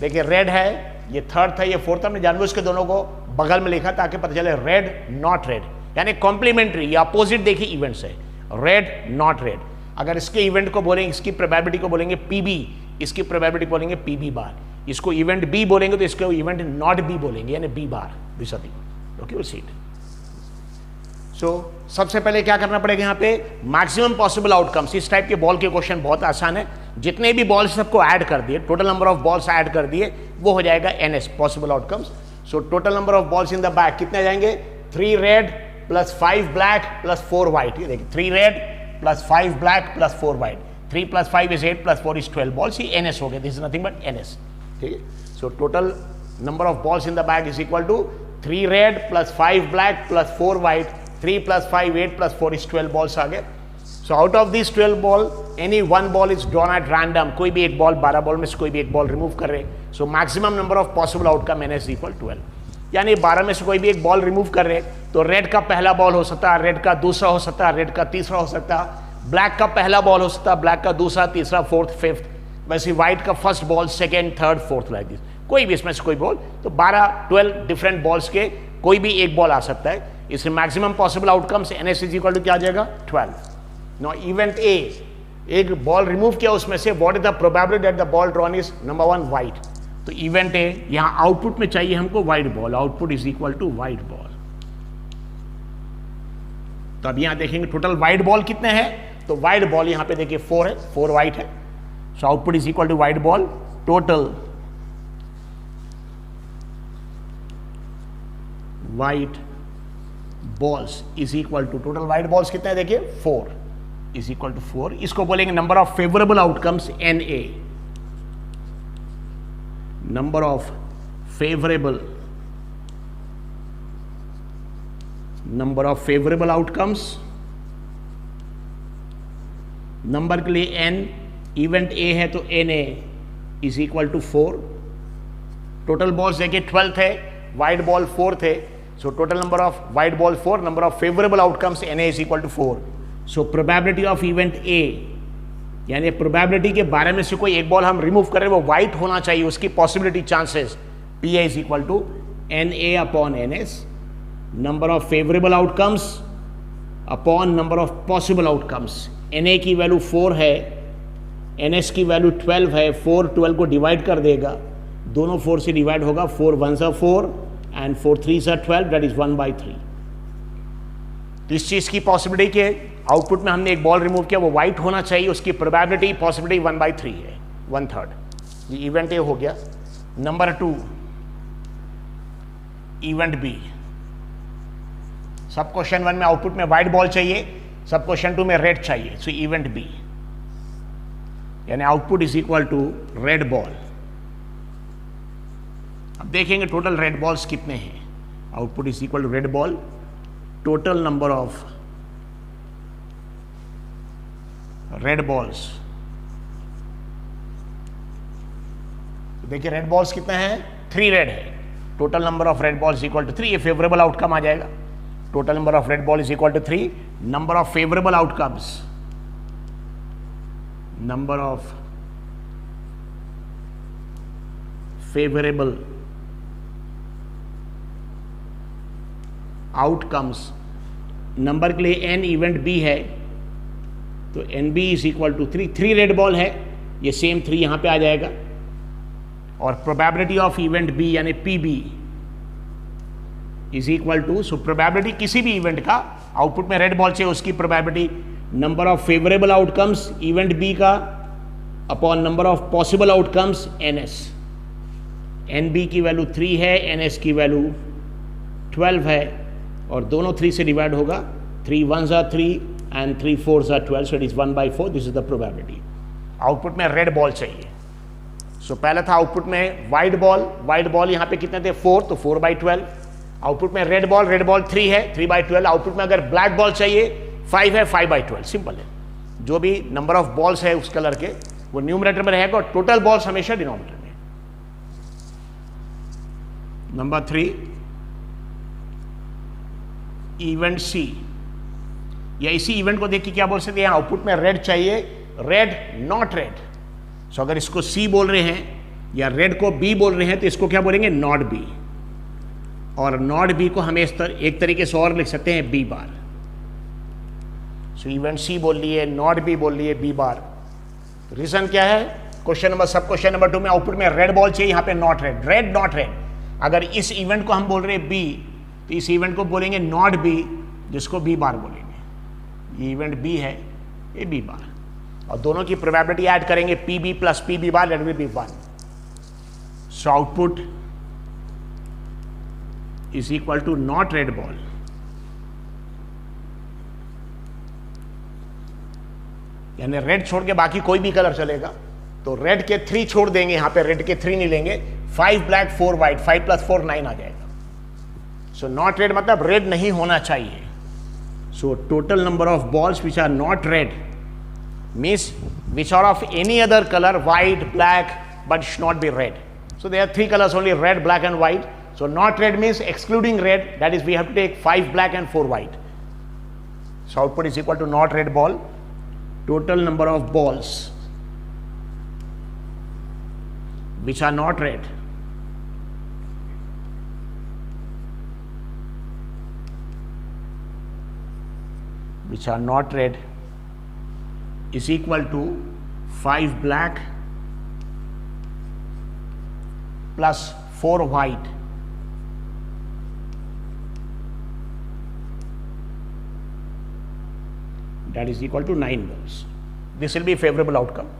देखिए रेड है, ये थर्ड था, ये फोर्थ, हमने जानबूझ के दोनों को बगल में लिखा ताकि पता चले रेड नॉट रेड, यानी कॉम्प्लीमेंट्री या अपोजिट देखिए इवेंट्स है, रेड नॉट रेड. अगर इसके इवेंट को बोलेंगे, इसकी प्रोबेबिलिटी को बोलेंगे पीबी, इसकी प्रोबेबिलिटी बोलेंगे पीबी बार. इसको इवेंट बी बोलेंगे तो इसको इवेंट नॉट बी बोलेंगे, यानी बी बार, दूसरा thing. Okay, will see it. So सबसे पहले क्या करना पड़ेगा यहाँ पे, मैक्सिमम पॉसिबल आउटकम्स. इस टाइप के बॉल के क्वेश्चन बहुत आसान है. जितने भी बॉल्स सबको ऐड कर दिए, total number of balls add कर दिए, वो हो जाएगा NS, possible outcomes. So total number of balls in the bag कितने जाएंगे, 3 रेड + 5 ब्लैक + 4 वाइट. ये देखिए 3 red + 5 black + 4 white. 3 + 5 is 8 + 4 is 12 balls. ये NS हो गया, this is nothing but NS. ठीक है. So total number of balls in the bag is equal to 3 red + 5 black + 4 white. 3 + 5 8 + 4 is 12 balls आ गए. So out of this 12 ball any 1 ball is drawn at random. कोई भी एक बॉल, 12 बॉल में से कोई भी एक बॉल रिमूव कर रहे. सो maximum number of possible outcome NS equal 12. यानी 12 में से कोई भी एक बॉल रिमूव कर रहे तो रेड का पहला बॉल हो सकता है, रेड का दूसरा हो सकता है, रेड का तीसरा हो सकता है, ब्लैक का पहला बॉल हो सकता है, ब्लैक का दूसरा, तीसरा, फोर्थ, फिफ्थ, वैसे व्हाइट का first ball, second, third, fourth, like this. कोई भी इसमें से कोई बॉल, तो 12 डिफरेंट बॉल्स के कोई भी एक बॉल आ सकता है. इसमें maximum possible outcomes NS is equal to क्या आ जाएगा, 12. नो इवेंट ए, एक बॉल रिमूव किया उसमें से, what is the probability that the ball drawn is number 1 white. तो इवेंट ए, यहां आउटपुट में चाहिए हमको white ball, output is equal to white ball. तो अब यहां देखेंगे टोटल व्हाइट बॉल कितने हैं, तो व्हाइट बॉल यहां पे देखिए 4 है, 4 व्हाइट है. So output is equal to white ball. Total white balls is equal to, total white balls कितने हैं देखिए 4 इज इक्वल टू 4. इसको बोलेंगे number of favourable outcomes NA, number of favourable outcomes. Number के लिए N, इवेंट A है तो NA is equal to 4. Total balls देखिए 12 थे, व्हाइट बॉल 4 थे. So total number of white ball 4, number of favourable outcomes NA is equal to 4. So probability of event A, यानी प्रोबेबिलिटी के 12 में से कोई एक बॉल हम रिमूव कर रहे हैं, वो व्हाइट होना चाहिए, उसकी possibility chances PA is equal to NA upon NS, number of favourable outcomes upon number of possible outcomes. NA की वैल्यू 4 है, NS की वैल्यू 12 है. 4 12 को डिवाइड कर देगा, दोनों 4 से डिवाइड होगा, 4 1 4 एंड 4 3 12, दैट इज 1/3. तो इस चीज की पॉसिबिलिटी के आउटपुट में हमने एक बॉल रिमूव किया, वो व्हाइट होना चाहिए, उसकी प्रोबेबिलिटी पॉसिबिलिटी 1/3 है, 1/3. ये इवेंट ए हो गया. Number 2 event B. Sub question 1 में आउटपुट में व्हाइट बॉल चाहिए, सब क्वेश्चन 2 में रेड चाहिए. सो इवेंट बी यानी output is equal to red ball. अब देखेंगे टोटल रेड बॉल्स कितने हैं. Output is equal to red ball, total number of red balls. देखिए रेड बॉल्स कितने हैं, 3 रेड है. Total number of red balls equal to 3. ये फेवरेबल आउटकम आ जाएगा. Total number of red ball is equal to 3. Number of favourable outcomes, number of favourable outcomes, number के लिए n इवेंट b है तो NB is equal to 3, 3 red ball है, ये सेम 3 यहाँ पे आ जाएगा, और प्रोबेबिलिटी ऑफ इवेंट B यानी PB is equal to, so probability किसी भी इवेंट का, आउटपुट में रेड बॉल चाहिए उसकी probability number of favourable outcomes event B का upon number of possible outcomes NS। NB की वैल्यू 3 है, NS की वैल्यू 12 है, और दोनों 3 से डिवाइड होगा, 3 1s are 3 and 3 4s are 12, so it is 1/4, this is the probability। Output में रेड बॉल चाहिए। सो पहला था आउटपुट में वाइट बॉल यहाँ पे कितने थे 4, तो 4/12। आउटपुट में रेड बॉल 3 है, 3/12। आउटपुट में अगर ब्लैक बॉल चाहिए 5 है, 5/12। सिंपल है, जो भी नंबर ऑफ बॉल्स है उस कलर के वो न्यूमरेटर में रहेगा और टोटल बॉल्स हमेशा डिनोमिनेटर में। नंबर 3 इवेंट C, या इसी इवेंट को देख के क्या बोल सकते हैं, आउटपुट में रेड चाहिए, रेड नॉट रेड। सो अगर इसको C बोल रहे हैं या रेड को B बोल रहे हैं तो इसको क्या बोलेंगे, नॉट B, और नॉट B को हमें एक तरीके से और लिख सकते हैं B बार। सो इवेंट C बोल लिए, नॉट B बोल लिए, B बार। रीजन क्या है, सब क्वेश्चन नंबर 2 में आउटपुट में रेड बॉल चाहिए, यहाँ पे not red, red not red. अगर इस इवेंट को हम बोल रहे हैं B तो इस इवेंट को बोलेंगे नॉट B, जिसको B बार बोलेंगे। ये इवेंट B है, ये B बार, और दोनों की प्रोबेबिलिटी ऐड करेंगे PB plus PB bar, that will be 1। So output is equal to not red ball यानी रेड छोड़ के बाकी कोई भी कलर चलेगा, तो रेड के 3 छोड़ देंगे, यहां पे रेड के 3 नहीं लेंगे, 5 ब्लैक 4 व्हाइट, 5 + 4 9 आ जाएगा। सो नॉट रेड मतलब रेड नहीं होना चाहिए। So total number of balls which are not red means which are of any other color, white, black, but should not be red. So there are 3 colors only, red, black and white. So not red means excluding red, that is we have to take 5 black and 4 white. So output is equal to not red ball. Total number of balls which are not red is equal to 5 black plus 4 white that is equal to 9 balls. This will be favorable outcome.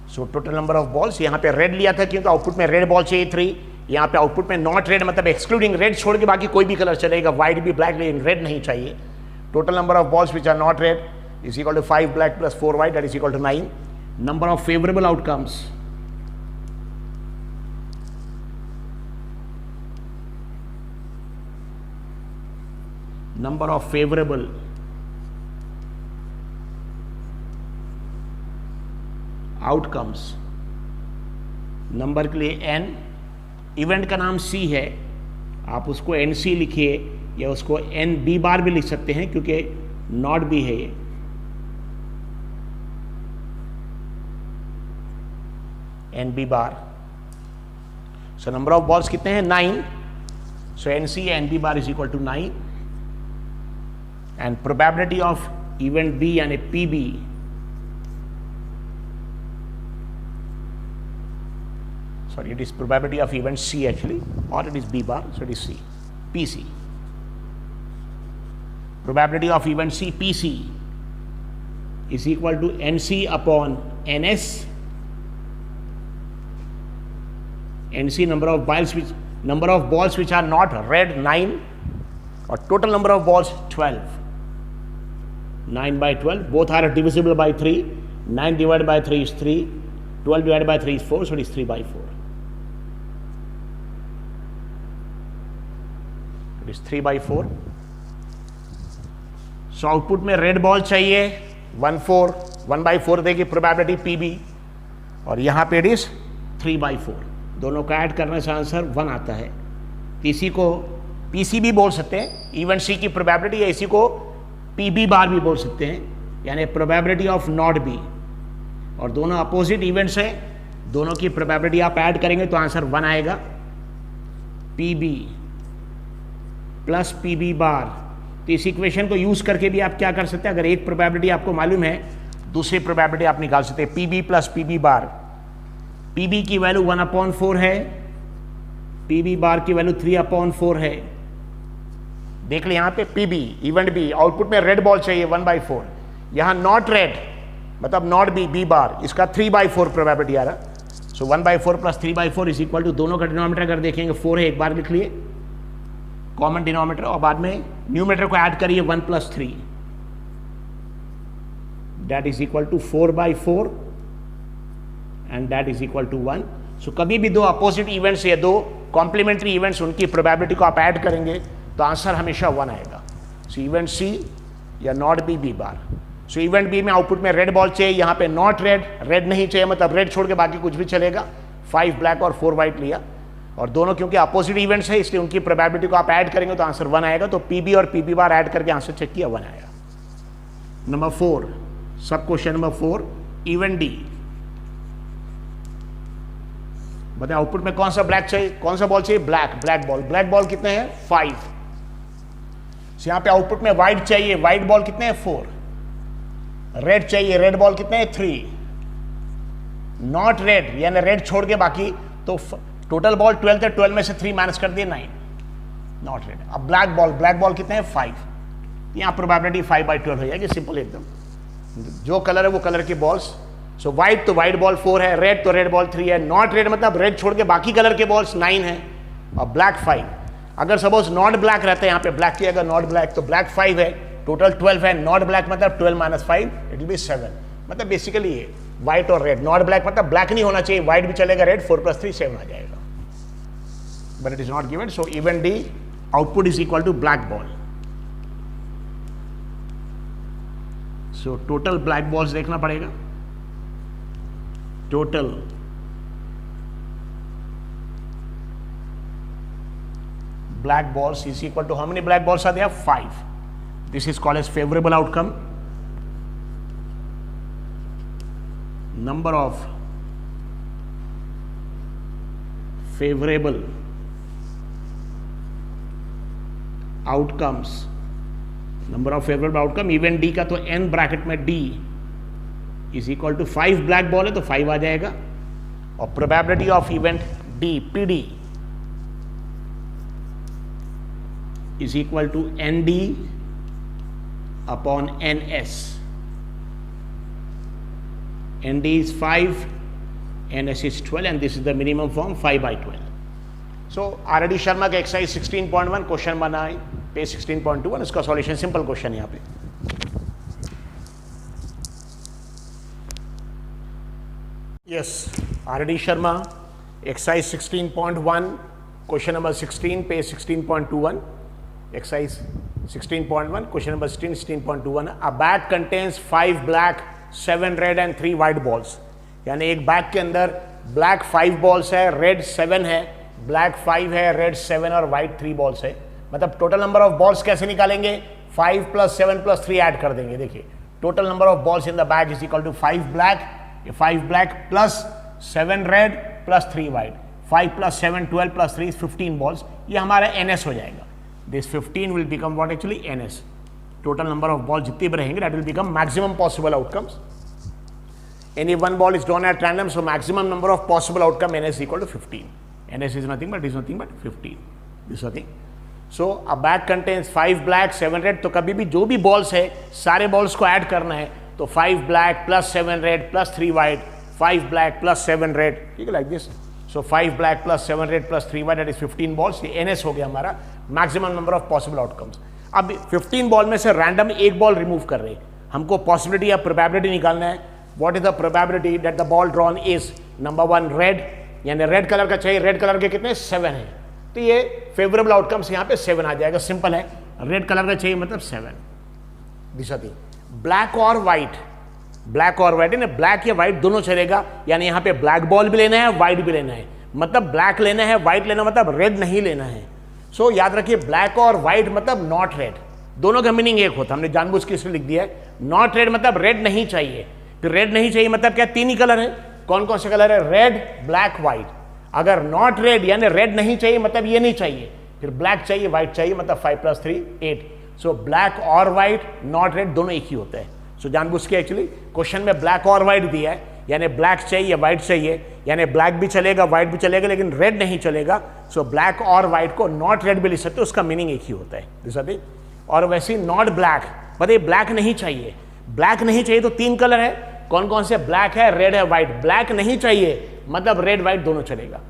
So total number of balls, यहाँ पे रेड लिया था क्योंकि आउटपुट में रेड बॉल चाहिए 3, यहाँ पे आउटपुट में नॉट रेड मतलब एक्सक्लूडिंग रेड छोड़ के बाकी कोई भी कलर चलेगा, व्हाइट भी ब्लैक, लेकिन रेड नहीं चाहिए। Total number of balls which are not red is equal to 5 black plus 4 white, that is equal to 9. Number of favorable outcomes number के लिए n, इवेंट का नाम C है, आप उसको NC लिखिए या उसको NB बार भी लिख सकते हैं क्योंकि नॉट B है ये। NB bar, so number of balls कितने हैं 9, so NC NB bar is equal to 9, and probability of event B यानी PB sorry, it is probability of event C actually, or it is B bar, so it is C, PC. Probability of event C, PC, is equal to NC upon NS. NC number of balls which are not red 9, or total number of balls 12. 9/12, both are divisible by 3. 9 divided by 3 is 3. 12 divided by 3 is 4, so it is 3/4. It is 3/4. So output में रेड बॉल चाहिए 1/4 देगी प्रोबेबिलिटी PB, और यहाँ पे इट इज 3/4। दोनों का ऐड करने से आंसर 1 आता है। इसी को PC भी बोल सकते हैं, इवेंट C की प्रोबेबिलिटी, या इसी को PB बार भी बोल सकते हैं, यानी प्रोबेबिलिटी ऑफ नॉट B, और दोनों अपोजिट इवेंट्स हैं, दोनों की प्रोबेबिलिटी आप ऐड करेंगे तो आंसर 1 आएगा। PB plus P B bar. तो इस इक्वेशन को यूज करके भी आप क्या कर सकते हैं, अगर एक प्रोबेबिलिटी आपको मालूम है दूसरी प्रोबेबिलिटी आप निकाल सकते हैं। P B plus P B bar, P B की वैल्यू 1/4 है, पी बी बार की वैल्यू 3/4 है। देख ले यहाँ पे P B event B, output में रेड बॉल चाहिए 1/4, यहाँ नॉट रेड मतलब नॉट बी, बी बार, इसका 3/4 प्रोबेबिलिटी आ रहा। So 1/4 plus 3/4 is equal to, दोनों का डिनोमिनेटर अगर देखेंगे 4 है, एक बार लिख लिए कॉमन डिनोमिनेटर, और बाद में न्यूमरेटर को ऐड करिए 1 + 3, that is equal to 4/4 and that is equal to 1। So कभी भी दो अपोजिट इवेंट्स या दो कॉम्प्लीमेंट्री इवेंट्स उनकी प्रोबेबिलिटी को आप ऐड करेंगे तो आंसर हमेशा 1 आएगा। सो इवेंट सी या not B, B bar. So event B में आउटपुट में रेड बॉल चाहिए, यहाँ पे नॉट रेड, रेड नहीं चाहिए मतलब रेड छोड़ के बाकी कुछ भी चलेगा। 5 ब्लैक और 4 वाइट लिया, और दोनों क्योंकि अपोजिट इवेंट्स है इसलिए उनकी प्रोबेबिलिटी को आप ऐड करेंगे तो आंसर 1 आएगा। तो पी बी और पी बी बार ऐड करके आंसर चेक किया, 1 आया। नंबर 4, सब क्वेश्चन नंबर 4, इवेंट डी। बताए आउटपुट में कौन सा ब्लैक चाहिए, कौन सा बॉल चाहिए, black, black ball. Black ball कितने हैं, 5। यहाँ पे आउटपुट में व्हाइट चाहिए, व्हाइट बॉल कितने हैं, 4। रेड चाहिए, रेड बॉल कितने हैं, 3। नॉट रेड यानी रेड छोड़ के बाकी, तो टोटल बॉल 12 थे, 12 में से 3 माइनस कर दिए, 9 नॉट रेड। अब ब्लैक बॉल, ब्लैक बॉल कितने हैं, 5। यहाँ प्रोबेबिलिटी 5/12 हो जाएगी, सिंपल एकदम, जो कलर है वो कलर की बॉल्स। सो व्हाइट तो व्हाइट बॉल 4 है, रेड तो रेड बॉल 3 है, नॉट रेड मतलब रेड छोड़ के बाकी कलर के बॉल्स 9 है, और ब्लैक 5। अगर सपोज नॉट ब्लैक रहता है, यहाँ पे ब्लैक की अगर नॉट ब्लैक तो ब्लैक 5 है, टोटल 12 है, नॉट ब्लैक मतलब 12 - 5 इट विल बी 7। मतलब बेसिकली ये व्हाइट और रेड, नॉट ब्लैक मतलब ब्लैक नहीं होना चाहिए, व्हाइट भी चलेगा, रेड 4 + 3 7 आ जाएगा, but it is not given. So event D output is equal to black ball. So total black balls देखना पड़ेगा, total black balls is equal to how many black balls are there, 5. This is called as favorable outcome. Number of favorable outcomes, number of favorable outcome event D का तो n ब्रैकेट में D is equal to 5 black ball है तो 5 आ जाएगा, और probability of event D PD is equal to ND upon NS. ND is 5, NS is 12, and this is the minimum form 5/12. So R.D. Sharma का exercise 16.1 क्वेश्चन बना है पेज 16.21, इसका सॉल्यूशन सिंपल क्वेश्चन यहाँ पे। Yes, R.D. Sharma exercise 16.1 question number 16 page 16.21, exercise 16.1 question number 16.21। a bag contains 5 black 7 red and 3 white balls, यानी एक बैग के अंदर ब्लैक 5 बॉल्स है, रेड 7 है, ब्लैक 5 है, रेड 7 और वाइट 3 बॉल्स है। मतलब टोटल नंबर ऑफ बॉल्स कैसे निकालेंगे, 5 + 7 + 3 ऐड कर देंगे। देखिए total number of balls in the bag is equal to 5 black, 5 black plus 7 red plus 3 white, 5 + 7 12 + 3 15 balls, ये हमारा NS हो जाएगा। This 15 will become what actually NS. Total number of balls जितनी भी रहेंगे that will become maximum possible outcomes. Any one ball is drawn at random, so maximum number of possible outcome NS is equal to 15. NS is nothing but 15. This is nothing. So a bag contains 5 black 7 red, तो कभी भी जो भी balls है सारे balls को ऐड करना है, तो 5 black plus 7 red plus 3 white, 5 black plus 7 red, ठीक है, like this. So 5 black plus 7 red plus 3 white, that is 15 balls. ये NS हो गया हमारा maximum number of possible outcomes. अब 15 बॉल में से रैंडम एक बॉल रिमूव कर रहे हैं, हमको पॉसिबिलिटी या प्रोबेबिलिटी निकालना है। What is the probability that the ball drawn is number 1 red, यानी रेड कलर का चाहिए, रेड कलर के कितने 7 हैं, तो ये फेवरेबल आउटकम्स यहाँ पे 7 आ जाएगा, सिंपल है, रेड कलर का चाहिए मतलब 7। दिशा थी ब्लैक और व्हाइट, ब्लैक और व्हाइट है, ब्लैक या व्हाइट दोनों चलेगा, यानी यहाँ पे ब्लैक बॉल भी लेना है, व्हाइट भी लेना है, मतलब ब्लैक लेना है, व्हाइट लेना मतलब रेड नहीं लेना है। सो याद रखिए ब्लैक और व्हाइट मतलब नॉट रेड, दोनों का मीनिंग एक होता है, हमने जानबूझ के इसलिए लिख दिया है। नॉट रेड मतलब रेड नहीं चाहिए, फिर रेड नहीं चाहिए मतलब क्या, 3 ही कलर है, कौन कौन से कलर है, रेड ब्लैक व्हाइट। अगर नॉट रेड यानी रेड नहीं चाहिए मतलब ये नहीं चाहिए, फिर ब्लैक चाहिए, व्हाइट चाहिए, मतलब 5 + 3 8। सो ब्लैक और व्हाइट, नॉट रेड, दोनों एक ही होता है। सो जानबूझ के एक्चुअली क्वेश्चन में ब्लैक और व्हाइट दिया है, यानी ब्लैक चाहिए व्हाइट चाहिए, यानी ब्लैक भी चलेगा व्हाइट भी चलेगा लेकिन रेड नहीं चलेगा। सो ब्लैक और व्हाइट को नॉट रेड भी लिख सकते हो, उसका मीनिंग एक ही होता है दिस। और वैसे ही नॉट ब्लैक, बताइए ब्लैक नहीं चाहिए, ब्लैक नहीं चाहिए तो 3 कलर है, कौन कौन से? ब्लैक है, रेड है, व्हाइट। ब्लैक नहीं चाहिए मतलब रेड व्हाइट दोनों चलेगा।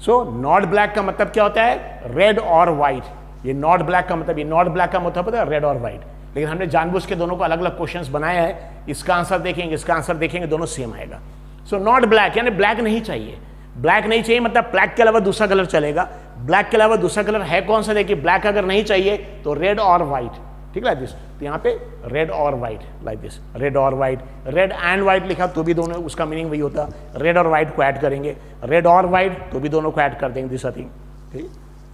सो नॉट ब्लैक का मतलब क्या होता है? रेड और व्हाइट। ये नॉट ब्लैक का मतलब, ये नॉट ब्लैक का मतलब होता है रेड और व्हाइट, लेकिन हमने जानबूझ के दोनों को अलग अलग क्वेश्चंस बनाया है। इसका आंसर देखेंगे, इसका आंसर देखेंगे, दोनों सेम आएगा। सो नॉट ब्लैक यानी ब्लैक नहीं चाहिए, ब्लैक नहीं चाहिए मतलब ब्लैक के अलावा दूसरा कलर चलेगा। ब्लैक के अलावा दूसरा कलर है कौन सा? देखिए ब्लैक अगर नहीं चाहिए तो रेड और व्हाइट, ठीक है दिस। तो यहाँ पे रेड और व्हाइट लाइक दिस, रेड और व्हाइट, रेड एंड व्हाइट लिखा तो भी दोनों, उसका मीनिंग वही होता, रेड और व्हाइट को ऐड करेंगे, रेड और व्हाइट तो भी दोनों को ऐड कर देंगे दिस थिंग, ठीक।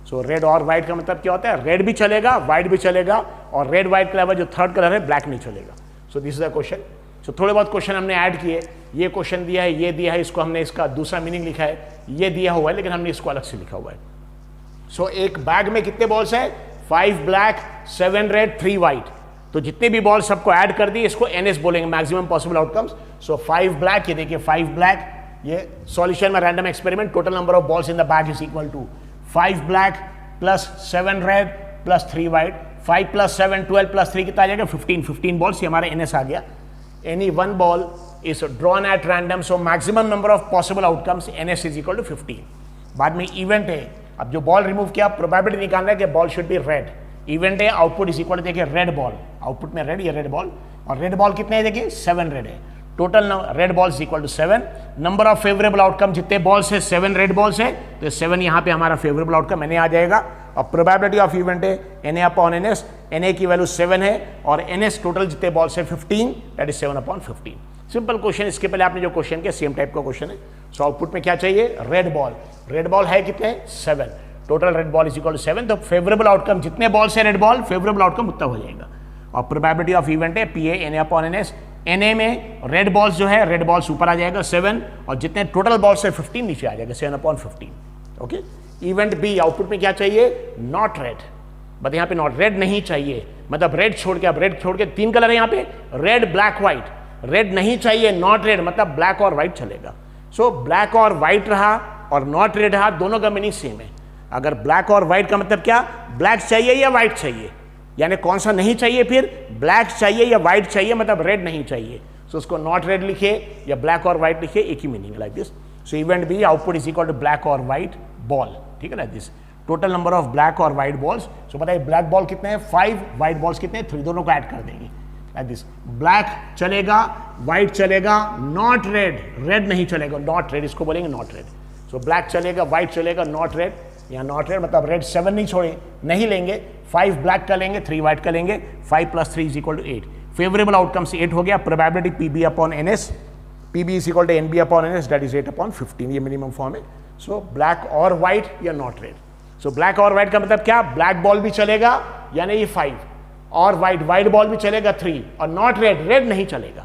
सो रेड और व्हाइट का मतलब क्या होता है? रेड भी चलेगा व्हाइट भी चलेगा, और रेड व्हाइट के अलावा जो थर्ड कलर है ब्लैक नहीं चलेगा। So this is the question. So थोड़े बहुत क्वेश्चन हमने ऐड किए, ये क्वेश्चन दिया है, ये दिया है, इसको हमने इसका दूसरा मीनिंग लिखा है, ये दिया हुआ है लेकिन हमने इसको अलग से लिखा हुआ है। सो एक बैग में कितने बॉल्स है? 5 ब्लैक 7 रेड 3 व्हाइट। तो जितने भी बॉल सबको ऐड कर दिए, इसको NS बोलेंगे, maximum possible outcomes. So 5 black, ये देखिए 5 ब्लैक, ये सॉल्यूशन में random experiment, total number of balls in the bag is equal to 5 black plus 7 red plus 3 white. 5 + 7 12 + 3 कितना आ जाएगा? 15 बॉल्स, ये हमारा NS आ गया। Any one ball is drawn at random, so maximum number of possible outcomes NS is equal to 15। बाद में इवेंट है, अब जो बॉल रिमूव किया प्रोबेबिलिटी निकालना है कि ball should be red. Event है, आउटपुट इज इक्वल, देखिए रेड बॉल, आउटपुट में रेड, ये रेड बॉल, और रेड बॉल कितने हैं? देखिए 7 रेड है। Total red balls equal to 7। Number of favourable outcome, जितने बॉल्स है 7 रेड बॉल्स है, तो 7 यहाँ पे हमारा फेवरेबल आउटकम NA आ जाएगा। और प्रोबेबिलिटी ऑफ इवेंट है NA/NS, NA की वैल्यू 7 है और NS टोटल जितने बॉल्स है 15, दैट इज 7/15। सिंपल क्वेश्चन, इसके पहले आपने जो क्वेश्चन किया सेम टाइप का क्वेश्चन है। सो आउटपुट में क्या चाहिए? Red ball. रेड बॉल है कितने? 7। Total red ball is equal to 7। तो फेवरेबल आउटकम, जितने बॉल से रेड बॉल, फेवरेबल आउटकम उतना हो जाएगा। और प्रोबेबिलिटी ऑफ इवेंट है PA NA/NS। NA में रेड बॉल्स जो है, रेड बॉल्स ऊपर आ जाएगा 7, और जितने टोटल बॉल्स है 15 नीचे आ जाएगा 7/15। ओके। इवेंट B, आउटपुट में क्या चाहिए? Not red. बट यहाँ पे नॉट रेड नहीं चाहिए, मतलब रेड छोड़ के, अब रेड छोड़ के 3 कलर है यहाँ पे, रेड ब्लैक व्हाइट। रेड नहीं चाहिए, नॉट रेड, मतलब ब्लैक और व्हाइट चलेगा। सो ब्लैक और व्हाइट रहा और नॉट रेड रहा, दोनों का मीनिंग सेम है। अगर ब्लैक और व्हाइट का मतलब क्या? ब्लैक चाहिए या व्हाइट चाहिए, यानी कौन सा नहीं चाहिए? फिर ब्लैक चाहिए या व्हाइट चाहिए, मतलब रेड नहीं चाहिए। सो उसको नॉट रेड लिखे या ब्लैक और व्हाइट लिखे, एक ही meaning like this. So event B, output is equal to black और व्हाइट बॉल, ठीक है like this. Total number of black और व्हाइट बॉल्स, सो बताइए ब्लैक बॉल कितने हैं? 5, व्हाइट बॉल्स कितने हैं? 3, दोनों को ऐड कर देंगे लाइक दिस। ब्लैक चलेगा, व्हाइट चलेगा, नॉट रेड, रेड नहीं चलेगा, नॉट रेड, इसको बोलेंगे नॉट रेड। सो ब्लैक चलेगा, व्हाइट चलेगा, नॉट रेड, या नॉट रेड मतलब रेड 7 नहीं छोड़े, नहीं लेंगे, 5 ब्लैक का लेंगे, 3 व्हाइट का लेंगे, 5 + 3 is equal to 8। Favourable outcomes 8 हो गया। Probability PB/NS, PB is equal to NB/NS, that is 8/15, ये मिनिमम फॉर्म है। सो ब्लैक और व्हाइट या नॉट रेड। सो ब्लैक और व्हाइट का मतलब क्या? ब्लैक बॉल भी चलेगा यानी ये 5, और व्हाइट बॉल भी चलेगा 3, और नॉट रेड, रेड नहीं चलेगा।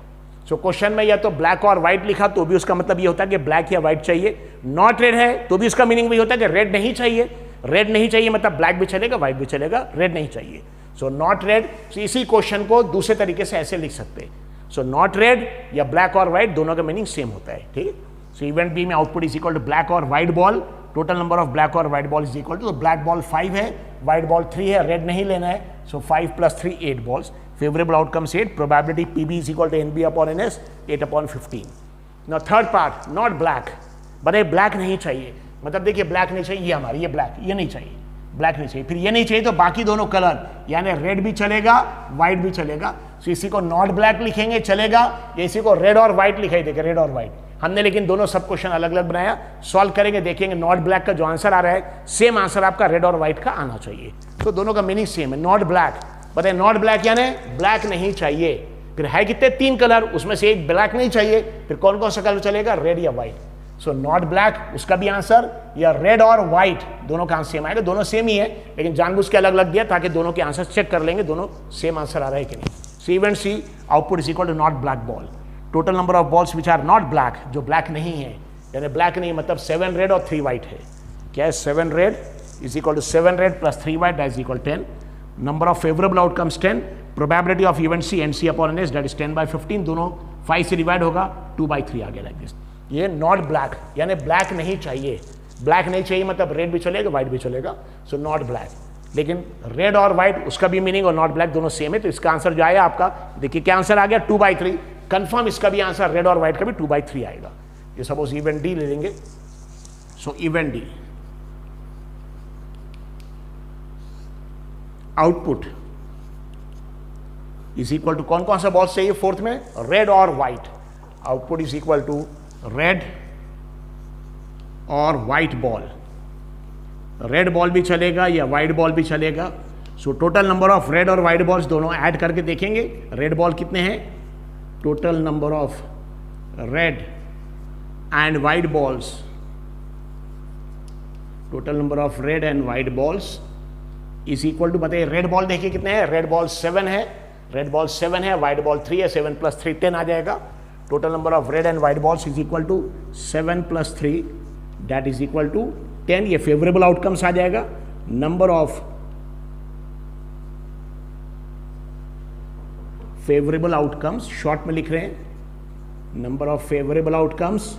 सो क्वेश्चन में या तो ब्लैक और व्हाइट लिखा तो भी उसका मतलब ये होता है कि ब्लैक या व्हाइट चाहिए, नॉट रेड है तो भी उसका मीनिंग वही होता है कि रेड नहीं चाहिए। रेड नहीं चाहिए मतलब ब्लैक भी चलेगा, व्हाइट भी चलेगा, रेड नहीं चाहिए। सो नॉट रेड। सो इसी क्वेश्चन को दूसरे तरीके से ऐसे लिख सकते हैं। सो नॉट रेड या ब्लैक और व्हाइट दोनों का मीनिंग सेम होता है, ठीक है। सो इवेंट B में output is equal to black और white ball. Total number of black और white ball is equal to, black ball 5 है, व्हाइट बॉल 3 है, रेड नहीं लेना है। So 5 + 3 8 balls. Favourable outcomes 8। Probability PB is equal to NB/NS, 8/15। Now third part, not black. बताइए ब्लैक नहीं चाहिए, मतलब देखिए ब्लैक नहीं चाहिए, ये हमारी, ये ब्लैक, ये नहीं चाहिए, ब्लैक नहीं चाहिए। फिर ये नहीं चाहिए तो बाकी दोनों कलर, यानी रेड भी चलेगा, व्हाइट भी चलेगा। सो इसी को नॉट ब्लैक लिखेंगे चलेगा, या इसी को रेड और व्हाइट लिखाई देगा, रेड और व्हाइट। हमने लेकिन दोनों सब क्वेश्चन अलग अलग बनाया, सॉल्व करेंगे, देखेंगे नॉट ब्लैक का जो आंसर आ रहा है सेम आंसर आपका रेड और व्हाइट का आना चाहिए। तो दोनों का मीनिंग सेम है, नॉट ब्लैक। बताइए नॉट ब्लैक यानी ब्लैक नहीं चाहिए। फिर है कितने? 3 कलर, उसमें से एक ब्लैक नहीं चाहिए, फिर कौन कौन सा कलर चलेगा? रेड या व्हाइट। सो नॉट ब्लैक उसका भी आंसर, या रेड और व्हाइट दोनों का आंसर सेम आएगा। दोनों सेम ही है लेकिन जानबूझ के अलग अलग दिया ताकि दोनों के आंसर चेक कर लेंगे दोनों सेम आंसर आ रहा है कि नहीं। So event C, output is equal to not black ball. Total number of balls which are not black, जो ब्लैक नहीं है, यानी ब्लैक नहीं मतलब 7 रेड और 3 व्हाइट है। क्या है? 7 red is equal to 7 red plus 3 white that is equal 10. Number of favourable outcomes 10. Probability of event C and C upon N S that is 10/15. दोनों 5 से डिवाइड होगा, 2/3 आ गया लाइक दिस. ये नॉट ब्लैक, यानी ब्लैक नहीं चाहिए. ब्लैक नहीं चाहिए मतलब रेड भी चलेगा व्हाइट भी चलेगा, सो नॉट ब्लैक. लेकिन रेड और व्हाइट उसका भी मीनिंग और नॉट ब्लैक दोनों सेम है, तो इसका आंसर जो आया आपका, देखिए क्या आंसर आ गया 2/3. कंफर्म इसका भी आंसर रेड और व्हाइट का भी 2/3 आएगा. ये सपोज इवेंट डी ले लेंगे, so event D output is equal to कौन कौन सा बॉल्स चाहिए फोर्थ में, रेड और white. Output is equal to red और व्हाइट बॉल. रेड बॉल भी चलेगा या व्हाइट बॉल भी चलेगा. So total number of red और व्हाइट बॉल्स दोनों ऐड करके देखेंगे. रेड बॉल कितने हैं, total number of red and white balls, total number of red and white balls is equal to, बताइए रेड बॉल देखिए कितने हैं, रेड बॉल 7 है, रेड बॉल 7 है, व्हाइट बॉल 3 है, 7 + 3 10 आ जाएगा. Total number of red and white balls is equal to 7 + 3 that is equal to 10. ये फेवरेबल आउटकम्स आ जाएगा. Number of favourable outcomes short में लिख रहे हैं, number of favourable outcomes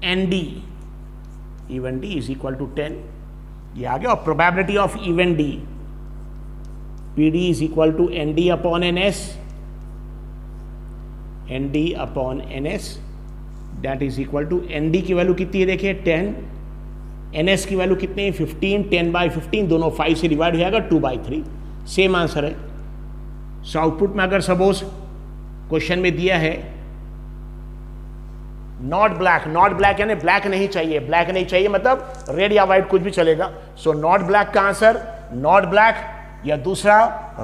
N D, event D is equal to 10. ये आ गया. और probability of event D, P D is equal to N D upon N S, N D upon N S that is equal to, N D की वैल्यू कितनी है देखिए 10, एन एस की वैल्यू कितनी है 15, 10/15 दोनों 5 से डिवाइड हो जाएगा 2/3. सेम आंसर है. सो आउटपुट में अगर सपोज क्वेश्चन में दिया है नॉट ब्लैक, नॉट ब्लैक यानी ब्लैक नहीं चाहिए, ब्लैक नहीं चाहिए मतलब रेड या व्हाइट कुछ भी चलेगा. सो नॉट ब्लैक का आंसर नॉट ब्लैक या दूसरा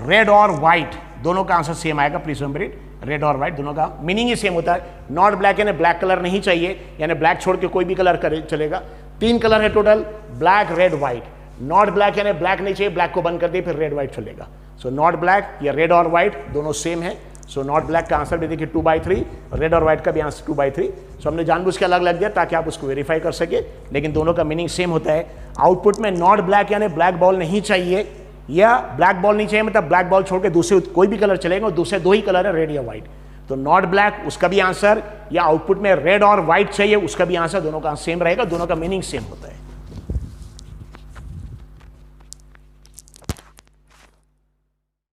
रेड और व्हाइट दोनों का आंसर सेम आएगा. प्लीज रिमेंबर इट, रेड और व्हाइट दोनों का मीनिंग ही सेम होता है. नॉट ब्लैक यानी ब्लैक कलर नहीं चाहिए, यानी ब्लैक छोड़ के कोई भी कलर चलेगा. 3 कलर है total, black red white. Not black यानी ब्लैक नहीं चाहिए, ब्लैक को बंद कर दिए फिर रेड व्हाइट चलेगा. सो नॉट ब्लैक या रेड और व्हाइट दोनों सेम है. सो नॉट ब्लैक का आंसर भी देखिए 2/3, रेड और व्हाइट का भी आंसर 2/3. सो हमने जानबूझ के अलग लग दिया ताकि आप उसको वेरीफाई कर सके, लेकिन दोनों का मीनिंग सेम होता है. आउटपुट में नॉट ब्लैक यानी ब्लैक बॉल नहीं चाहिए या ब्लैक बॉल नहीं चाहिए मतलब ब्लैक बॉल छोड़ के दूसरे कोई भी कलर चलेगा और दूसरे 2 ही कलर है रेड या व्हाइट. तो नॉट ब्लैक उसका भी आंसर, या आउटपुट में रेड और व्हाइट चाहिए उसका भी आंसर, दोनों का सेम रहेगा, दोनों का मीनिंग सेम होता है.